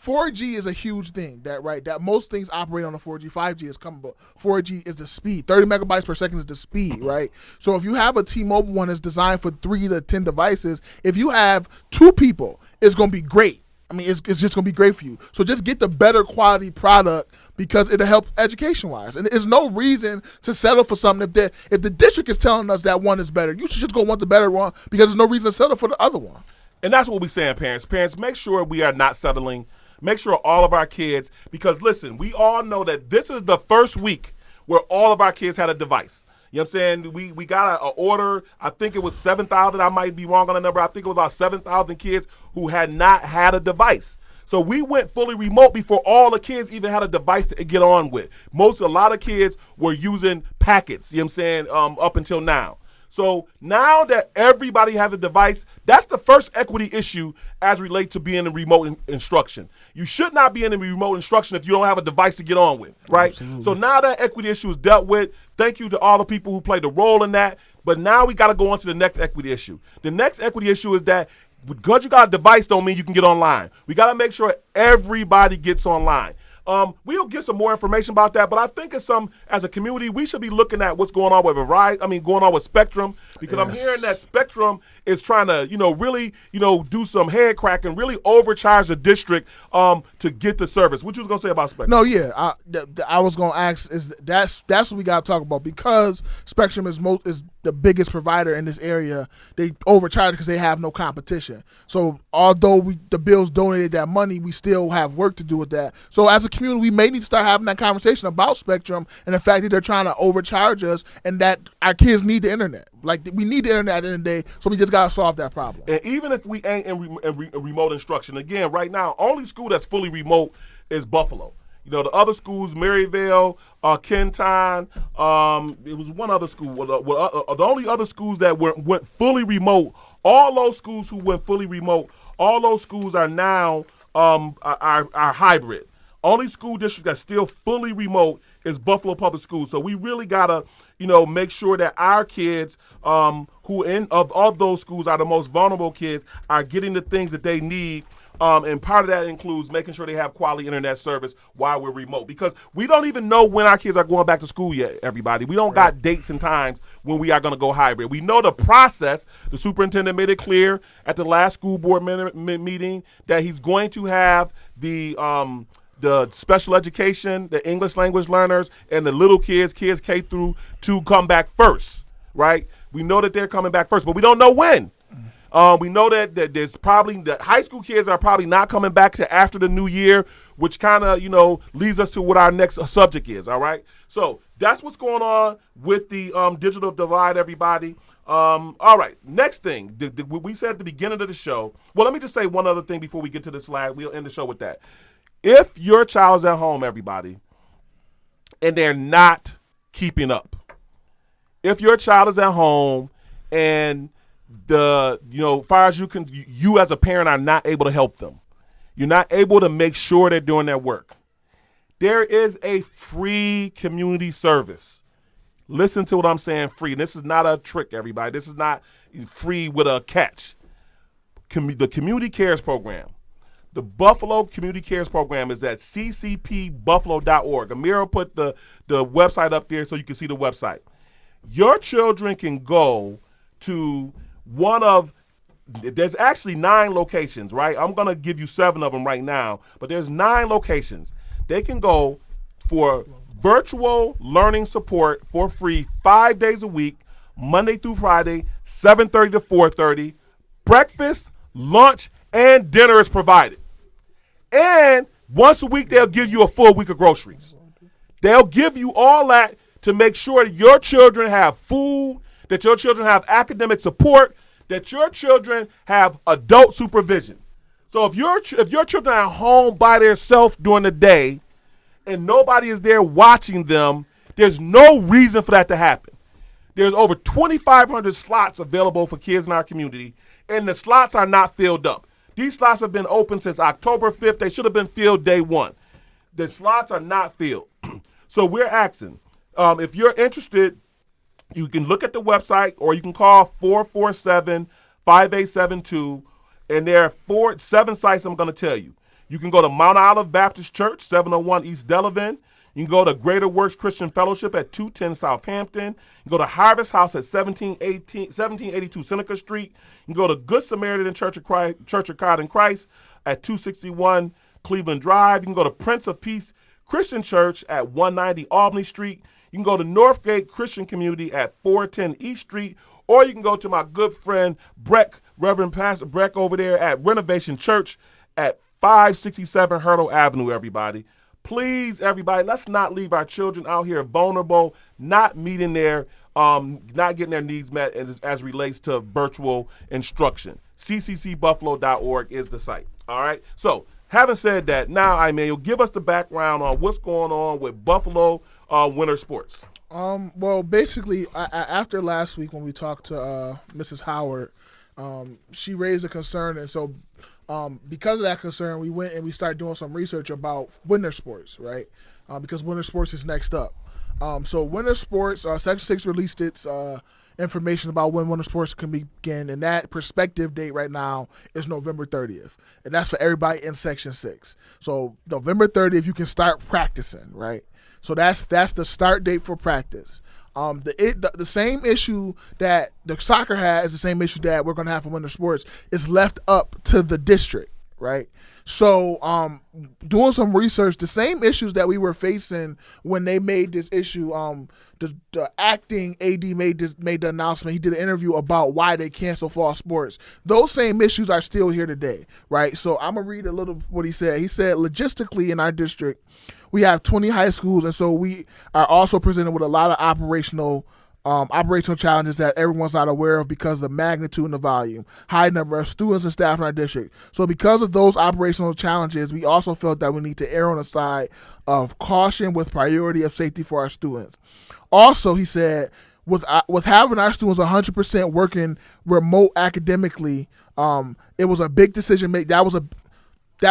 4G is a huge thing, that most things operate on the 4G. 5G is coming, but 4G is the speed. 30 megabytes per second is the speed, right? So if you have a T-Mobile one that's designed for 3 to 10 devices, if you have 2 people, it's going to be great. I mean, it's just going to be great for you. So just get the better quality product because it'll help education-wise. And there's no reason to settle for something if the district is telling us that one is better. You should just go want the better one because there's no reason to settle for the other one. And that's what we're saying, parents. Parents, make sure we are not settling. Make sure all of our kids, because listen, we all know that this is the first week where all of our kids had a device. You know what I'm saying? We got an order, I think it was 7,000, I might be wrong on the number, I think it was about 7,000 kids who had not had a device. So we went fully remote before all the kids even had a device to get on with. A lot of kids were using packets, you know what I'm saying, up until now. So now that everybody has a device, that's the first equity issue as relates to being in remote instruction. You should not be in remote instruction if you don't have a device to get on with, right? Absolutely. So now that equity issue is dealt with, thank you to all the people who played a role in that. But now we got to go on to the next equity issue. The next equity issue is that because you got a device don't mean you can get online. We got to make sure everybody gets online. We'll get some more information about that, but I think as a community, we should be looking at what's going on with going on with Spectrum, because I'm hearing that Spectrum is trying to, really, do some head cracking, really overcharge the district to get the service. What you was gonna say about Spectrum? No, yeah, I was gonna ask that's what we gotta talk about, because Spectrum is the biggest provider in this area. They overcharge because they have no competition. So although the Bills donated that money, we still have work to do with that. So as a community, we may need to start having that conversation about Spectrum and the fact that they're trying to overcharge us, and that our kids need the internet. Like, we need the internet at the end of the day, so we just gotta solve that problem. And even if we ain't in remote instruction, again, right now, only school that's fully remote is Buffalo. The other schools, Maryvale, Kenton, it was one other school. The only other schools that went fully remote, all those schools who went fully remote, all those schools are now are hybrid. Only school district that's still fully remote is Buffalo Public Schools. So we really gotta, make sure that our kids, who of all those schools are the most vulnerable kids, are getting the things that they need. And part of that includes making sure they have quality internet service while we're remote, because we don't even know when our kids are going back to school yet, everybody. We don't got dates and times when we are going to go hybrid. We know the process. The superintendent made it clear at the last school board meeting that he's going to have the special education, the English language learners, and the little kids K through 2 come back first, right? We know that they're coming back first, but we don't know when. We know that there's probably the high school kids are probably not coming back to after the new year, which kind of, leads us to what our next subject is. All right. So that's what's going on with the digital divide, everybody. All right. Next thing, we said at the beginning of the show. Well, let me just say one other thing before we get to the slide. We'll end the show with that. If your child's at home, everybody, and they're not keeping up, if your child is at home and far as you as a parent are not able to help them, you're not able to make sure they're doing their work, there is a free community service. Listen to what I'm saying, free. This is not a trick, everybody. This is not free with a catch. The Community Cares Program. The Buffalo Community Cares Program is at ccpbuffalo.org. Amira put the website up there so you can see the website. Your children can go to there's actually 9 locations, right? I'm going to give you 7 of them right now, but there's 9 locations. They can go for virtual learning support for free 5 days a week, Monday through Friday, 7:30 to 4:30. Breakfast, lunch, and dinner is provided. And once a week, they'll give you a full week of groceries. They'll give you all that to make sure that your children have food, that your children have academic support, that your children have adult supervision. So if your children are home by themselves during the day and nobody is there watching them, there's no reason for that to happen. There's over 2,500 slots available for kids in our community, and the slots are not filled up. These slots have been open since October 5th. They should have been filled day 1. The slots are not filled. So we're asking, if you're interested, you can look at the website or you can call 447-5872, and there are 7 sites I'm going to tell you. You can go to Mount Olive Baptist Church, 701 East Delavan. You can go to Greater Works Christian Fellowship at 210 Southampton. You can go to Harvest House at 1782 Seneca Street. You can go to Good Samaritan Church of God in Christ at 261 Cleveland Drive. You can go to Prince of Peace Christian Church at 190 Albany Street. You can go to Northgate Christian Community at 410 East Street, or you can go to my good friend Breck, Reverend Pastor Breck over there at Renovation Church at 567 Hurdle Avenue, everybody. Please, everybody, let's not leave our children out here vulnerable, not getting their needs met as relates to virtual instruction. cccbuffalo.org is the site. All right. So having said that, now, Emmanuel, give us the background on what's going on with Buffalo winter sports. Well, basically, after last week when we talked to Mrs. Howard, she raised a concern, and so because of that concern, we went and we started doing some research about winter sports, right? Because winter sports is next up. So winter sports, Section 6 released its information about when winter sports can begin, and that prospective date right now is November 30th, and that's for everybody in Section 6. So November 30th, you can start practicing, right? So that's the start date for practice. The same issue that the soccer has is the same issue that we're going to have for winter sports is left up to the district, right? So doing some research, the same issues that we were facing when they made this issue, the acting AD made the announcement. He did an interview about why they cancel fall sports. Those same issues are still here today, right? So I'm going to read a little what he said. He said, logistically in our district, we have 20 high schools, and so we are also presented with a lot of operational challenges that everyone's not aware of because of the magnitude and the volume, high number of students and staff in our district. So because of those operational challenges, we also felt that we need to err on the side of caution with priority of safety for our students. Also, he said, with having our students 100% working remote academically, it was a big decision that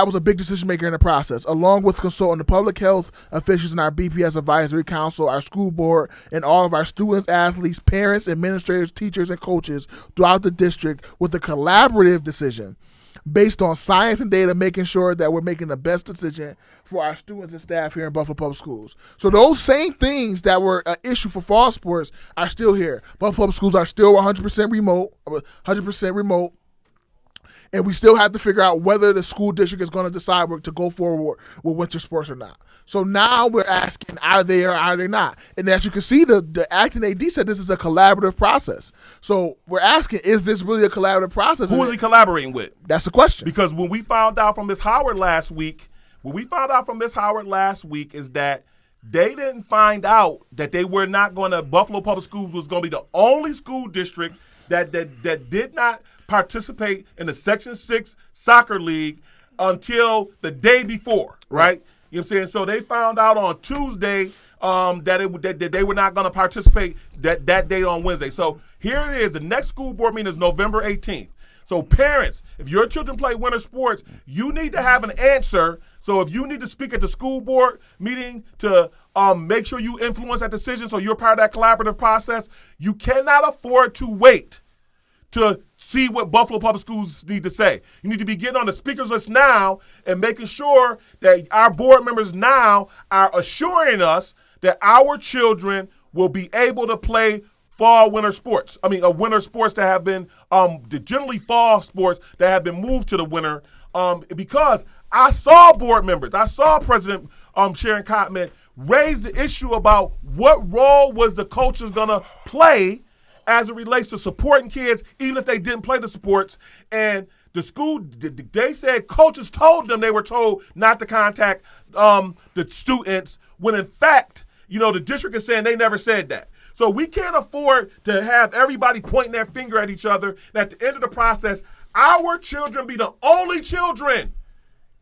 was a big decision maker in the process, along with consulting the public health officials in our BPS advisory council, our school board, and all of our students, athletes, parents, administrators, teachers, and coaches throughout the district with a collaborative decision based on science and data, making sure that we're making the best decision for our students and staff here in Buffalo Public Schools. So those same things that were an issue for fall sports are still here. Buffalo Public Schools are still 100% remote. And we still have to figure out whether the school district is going to decide to go forward with winter sports or not. So now we're asking, are they or are they not? And as you can see, the acting AD said this is a collaborative process. So we're asking, is this really a collaborative process? Who is he collaborating with? That's the question. Because when we found out from Ms. Howard last week, is that they didn't find out that they were not going to, Buffalo Public Schools was going to be the only school district that did not participate in the Section 6 soccer league until the day before, right? You know what I'm saying? So they found out on Tuesday that they were not going to participate that date on Wednesday. So here it is. The next school board meeting is November 18th. So parents, if your children play winter sports, you need to have an answer. So if you need to speak at the school board meeting to make sure you influence that decision so you're part of that collaborative process, you cannot afford to wait to see what Buffalo Public Schools need to say. You need to be getting on the speakers list now and making sure that our board members now are assuring us that our children will be able to play winter sports that have been, generally fall sports that have been moved to the winter, because I saw board members, I saw President Sharon Cotman raise the issue about what role was the coaches going to play as it relates to supporting kids, even if they didn't play the sports. And the school, they said coaches told them they were told not to contact the students, when in fact, the district is saying they never said that. So we can't afford to have everybody pointing their finger at each other. And at the end of the process, our children be the only children.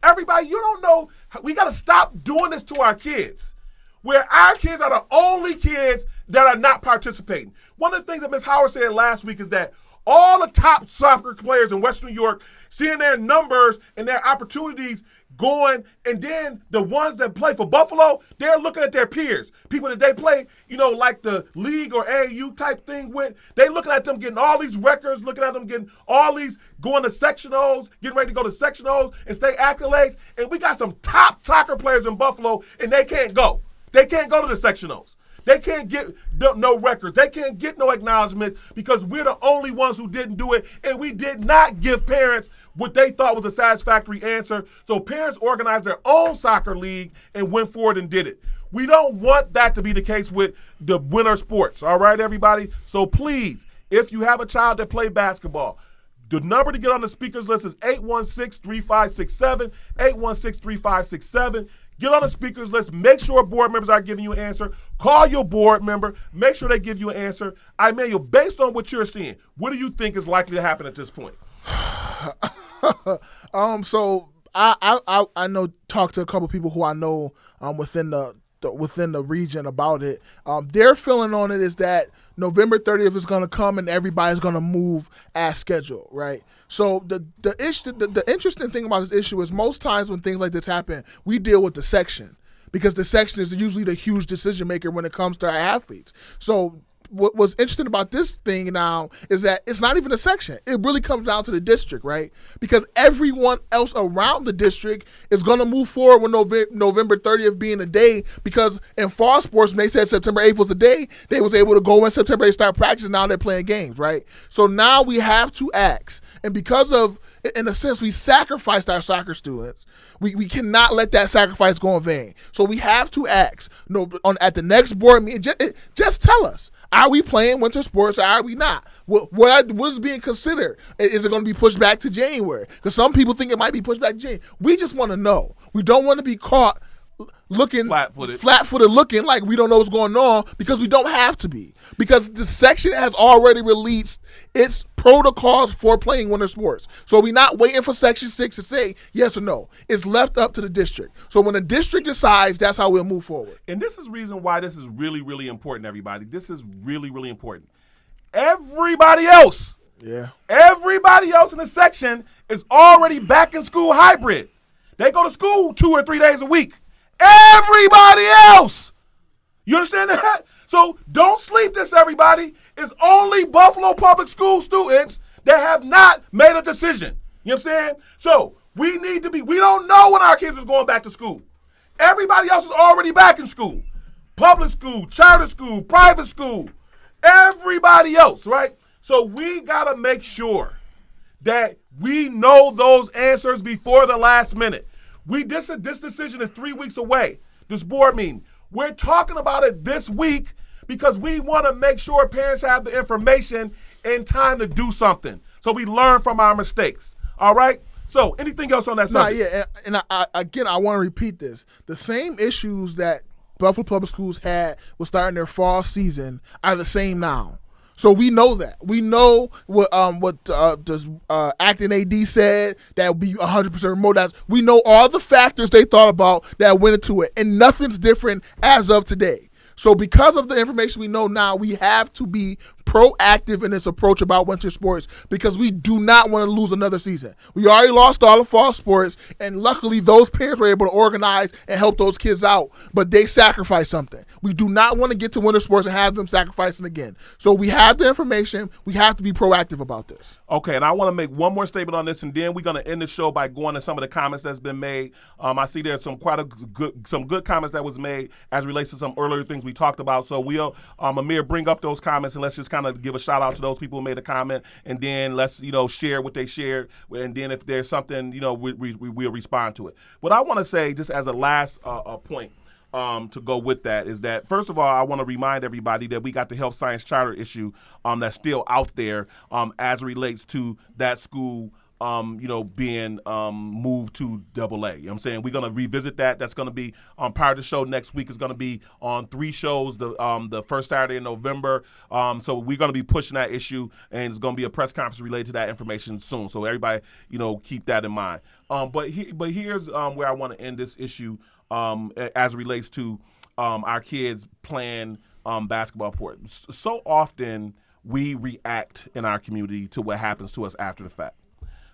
Everybody, you don't know, we got to stop doing this to our kids, where our kids are the only kids that are not participating. One of the things that Ms. Howard said last week is that all the top soccer players in Western New York, seeing their numbers and their opportunities going, and then the ones that play for Buffalo, they're looking at their peers, people that they play, like the league or AAU type thing with. They looking at them getting all these records, looking at them getting all these, going to sectionals, getting ready to go to sectionals and state accolades. And we got some top soccer players in Buffalo, and they can't go. They can't go to the sectionals. They can't get no records. They can't get no acknowledgement because we're the only ones who didn't do it, and we did not give parents what they thought was a satisfactory answer. So parents organized their own soccer league and went forward and did it. We don't want that to be the case with the winter sports, all right, everybody? So please, if you have a child that plays basketball, the number to get on the speakers list is 816-3567, 816-3567. Get on the speakers list. Make sure board members are giving you an answer. Call your board member. Make sure they give you an answer. Emmanuel, based on what you're seeing, what do you think is likely to happen at this point? So I know, talked to a couple people who I know within the region about it. Their feeling on it is that November 30th is going to come and everybody's going to move as scheduled, right? So the interesting thing about this issue is most times when things like this happen, we deal with the section, because the section is usually the huge decision maker when it comes to our athletes. So what was interesting about this thing now is that it's not even a section. It really comes down to the district, right? Because everyone else around the district is going to move forward with November 30th being a day, because in fall sports, when they said September 8th was a day, they was able to go in September 8th, start practicing. Now they're playing games, right? So now we have to ask. And because of, in a sense, we sacrificed our soccer students, we cannot let that sacrifice go in vain. So we have to ask, at the next board meeting, just tell us, are we playing winter sports or are we not? What is being considered? Is it going to be pushed back to January? Because some people think it might be pushed back to January. We just want to know. We don't want to be caught looking flat-footed looking like we don't know what's going on, because we don't have to be, because the section has already released its protocols for playing winter sports. So we're not waiting for Section 6 to say yes or no. It's left up to the district. So when the district decides, that's how we'll move forward. And this is the reason why this is really, really important, everybody. This is really, really important. Everybody else in the section is already back in school hybrid. They go to school 2 or 3 days a week. Everybody else. You understand that? So don't sleep this, everybody. It's only Buffalo Public School students that have not made a decision. You know what I'm saying? So we don't know when our kids is going back to school. Everybody else is already back in school. Public school, charter school, private school, everybody else, right? So we got to make sure that we know those answers before the last minute. This decision is 3 weeks away, this board meeting. We're talking about it this week because we want to make sure parents have the information in time to do something, so we learn from our mistakes. All right? So anything else on that subject? And I want to repeat this. The same issues that Buffalo Public Schools had with starting their fall season are the same now. So we know that. We know what acting AD said, that would be 100% remote. We know all the factors they thought about that went into it, and nothing's different as of today. So because of the information we know now, we have to be proactive in this approach about winter sports, because we do not want to lose another season. We already lost all the fall sports, and luckily those parents were able to organize and help those kids out, but they sacrificed something. We do not want to get to winter sports and have them sacrificing again. So we have the information. We have to be proactive about this. Okay, and I want to make one more statement on this, and then we're going to end the show by going to some of the comments that's been made. I see there's some good comments that was made as relates to some earlier things we talked about. So we'll, Amir, bring up those comments, and let's just kind of give a shout out to those people who made a comment, and then let's share what they shared, and then if there's something we'll respond to it. What I want to say, just as a last point to go with that, is that first of all, I want to remind everybody that we got the health science charter issue that's still out there as it relates to that school being moved to AA. You know what I'm saying? We're going to revisit that. That's going to be prior to the show next week. Is going to be on 3 shows the first Saturday in November. So we're going to be pushing that issue, and it's going to be a press conference related to that information soon. So everybody, keep that in mind. But here's where I want to end this issue as it relates to our kids playing basketball court. So often we react in our community to what happens to us after the fact.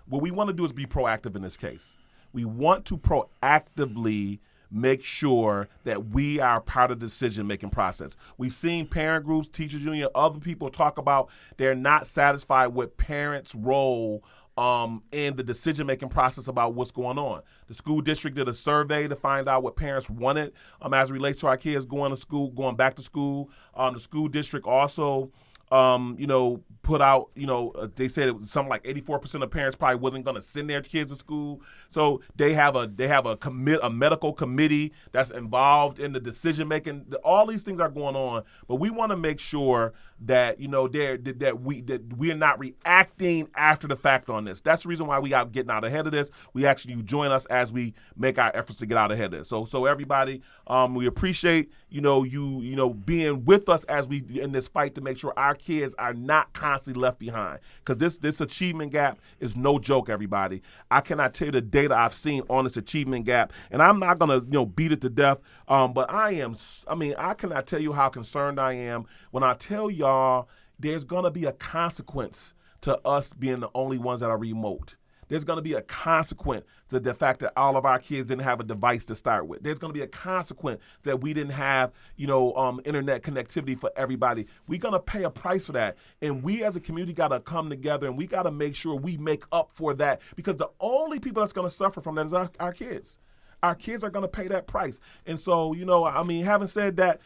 What we want to do is be proactive in this case. We want to proactively make sure that we are part of the decision-making process. We've seen parent groups, teachers union, other people talk about they're not satisfied with parents' role in the decision-making process about what's going on. The school district did a survey to find out what parents wanted as it relates to our kids going back to school. The school district also put out, they said it was something like 84% of parents probably wasn't going to send their kids to school. So they have a medical committee that's involved in the decision making. All these things are going on, but we want to make sure that that we are not reacting after the fact on this. That's the reason why we are getting out ahead of this. You join us as we make our efforts to get out ahead of this. So everybody, we appreciate you being with us as we in this fight to make sure our kids are not constantly left behind, because this achievement gap is no joke, everybody. I cannot tell you the data I've seen on this achievement gap, and I'm not gonna beat it to death, but I cannot tell you how concerned I am when I tell y'all there's gonna be a consequence to us being the only ones that are remote. there's going to be a consequence to the fact that all of our kids didn't have a device to start with. There's going to be a consequence that we didn't have, internet connectivity for everybody. We're going to pay a price for that. And we as a community got to come together and we got to make sure we make up for that, because the only people that's going to suffer from that is our kids. Our kids are going to pay that price. And so, having said that,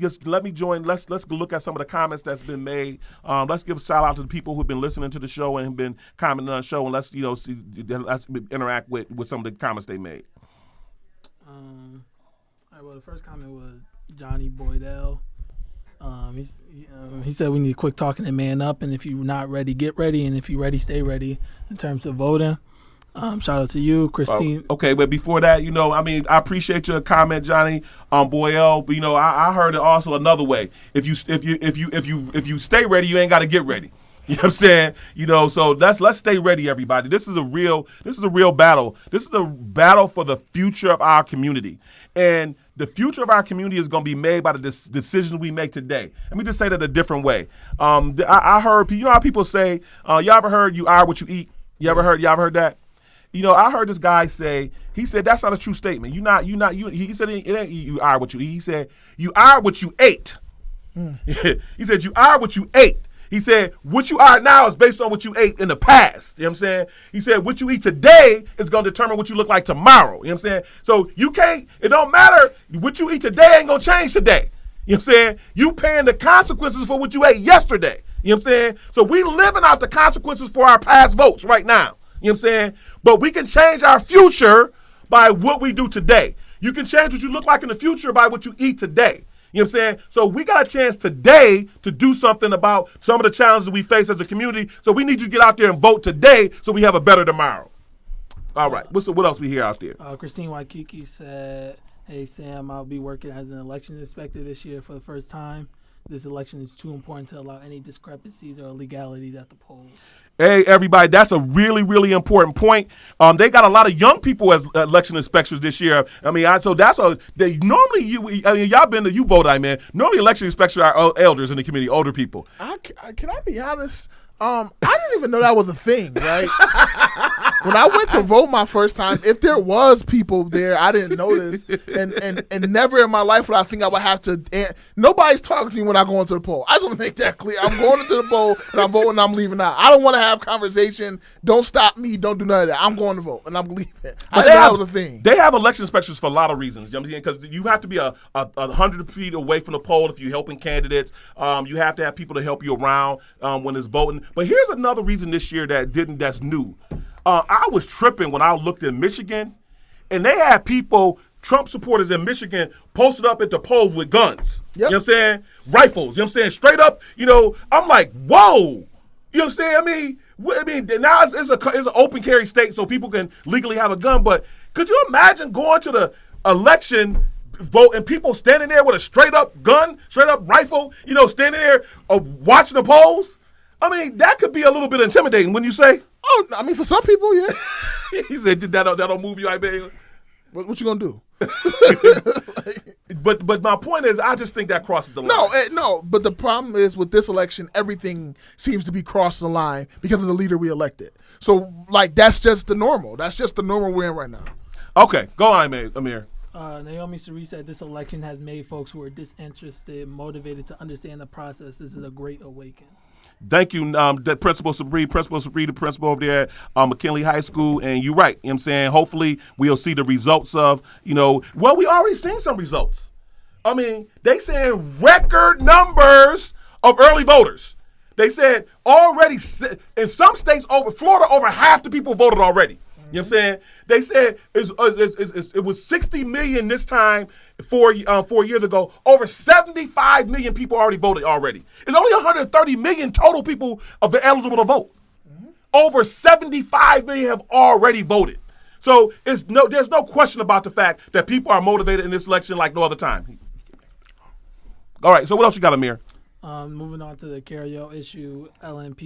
just let me join. Let's look at some of the comments that's been made. Let's give a shout out to the people who've been listening to the show and have been commenting on the show, and let's interact with some of the comments they made. All right, well, the first comment was Johnny Boydell. He said we need to quit talking and man up, and if you're not ready, get ready, and if you're ready, stay ready in terms of voting. Shout out to you, Christine. Okay, but before that, I appreciate your comment, Johnny, Boyle. But, I heard it also another way. If you stay ready, you ain't got to get ready. You know what I'm saying? So let's stay ready, everybody. This is a real battle. This is a battle for the future of our community. And the future of our community is going to be made by the decisions we make today. Let me just say that a different way. I heard, how people say, y'all ever heard you are what you eat? Y'all ever heard that? I heard this guy say, he said, that's not a true statement. He said, it ain't you are what you eat. He said, you are what you ate. He said, you are what you ate. He said, what you are now is based on what you ate in the past. You know what I'm saying? He said, what you eat today is going to determine what you look like tomorrow. You know what I'm saying? So it don't matter. What you eat today ain't going to change today. You know what I'm saying? You paying the consequences for what you ate yesterday. You know what I'm saying? So we living out the consequences for our past votes right now. You know what I'm saying? But we can change our future by what we do today. You can change what you look like in the future by what you eat today. You know what I'm saying? So we got a chance today to do something about some of the challenges we face as a community. So we need you to get out there and vote today so we have a better tomorrow. All right. What else we hear out there? Christine Waikiki said, hey, Sam, I'll be working as an election inspector this year for the first time. This election is too important to allow any discrepancies or illegalities at the polls. Hey, everybody, that's a really, really important point. They got a lot of young people as election inspectors this year. Normally you vote, normally election inspectors are elders in the community, older people. Can I be honest? I didn't even know that was a thing, right? When I went to vote my first time, if there was people there, I didn't notice. And never in my life would I think I would have to. Nobody's talking to me when I go into the poll. I just want to make that clear. I'm going into the poll and I'm voting and I'm leaving out. I don't want to have conversation. Don't stop me. Don't do none of that. I'm going to vote and I'm leaving. I didn't know that was a thing. They have election inspectors for a lot of reasons. You know what I'm saying? Because you have to be 100 feet away from the poll if you're helping candidates. You have to have people to help you around when it's voting. But here's another reason this year that's new. I was tripping when I looked in Michigan, and they had Trump supporters in Michigan, posted up at the polls with guns. Yep. You know what I'm saying? Rifles. You know what I'm saying? Straight up. I'm like, whoa. You know what I'm saying? Now it's an open carry state, so people can legally have a gun. But could you imagine going to the election vote and people standing there with a straight up gun, straight up rifle, standing there watching the polls? That could be a little bit intimidating, wouldn't you say? Oh, for some people, yeah. He said that'll move you, I bet. What you gonna do? But my point is, I just think that crosses the line. No. But the problem is with this election, everything seems to be crossing the line because of the leader we elected. So, that's just the normal. That's just the normal we're in right now. Okay, go on, Amir. Naomi Cerise said this election has made folks who are disinterested motivated to understand the process. This is a great awakening. Thank you, Principal Sabri, the principal over there at McKinley High School. And you're right. You know what I'm saying? Hopefully we'll see the results of, we already seen some results. They saying record numbers of early voters. They said already in some states, Florida, over half the people voted already. You know what I'm saying? They said it was 60 million this time 4 years ago. Over 75 million people already voted already. It's only 130 million total people eligible to vote. Mm-hmm. Over 75 million have already voted. So there's no question about the fact that people are motivated in this election like no other time. All right, so what else you got, Amir? Moving on to the Carrier issue, Ellen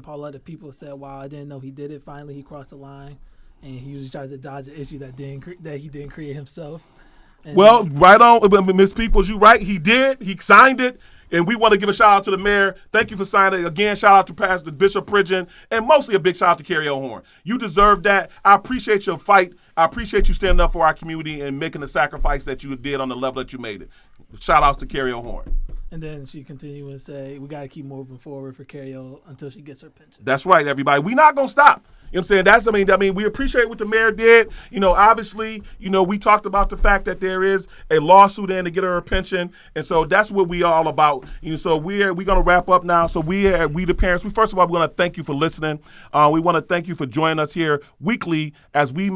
Paulette of People said, wow, I didn't know he did it. Finally, he crossed the line. And he usually tries to dodge an issue that he didn't create himself. And right on, Ms. Peoples, you right. He did. He signed it. And we want to give a shout out to the mayor. Thank you for signing. Again, shout out to Pastor Bishop Pridgeon, and mostly a big shout out to Carrie O'Horn. You deserve that. I appreciate your fight. I appreciate you standing up for our community and making the sacrifice that you did on the level that you made it. Shout outs to Carrie O'Horn. And then she continued and say, we got to keep moving forward for Carrie O until she gets her pension. That's right, everybody. We're not going to stop. You know what I'm saying? I mean, we appreciate what the mayor did. Obviously, we talked about the fact that there is a lawsuit in to get her a pension. And so that's what we are all about. So we're going to wrap up now. So we the parents, first of all, we want to thank you for listening. We want to thank you for joining us here weekly as we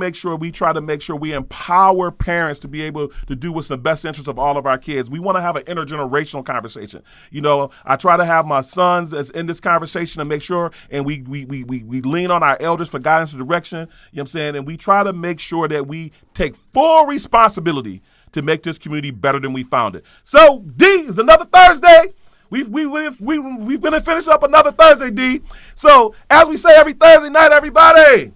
try to make sure we empower parents to be able to do what's in the best interest of all of our kids. We want to have an intergenerational conversation. I try to have my sons as in this conversation to make sure, and we lean on our elders for guidance and direction, you know what I'm saying? And we try to make sure that we take full responsibility to make this community better than we found it. So, D, is another Thursday. We've been to finish up another Thursday, D. So, as we say every Thursday night, everybody,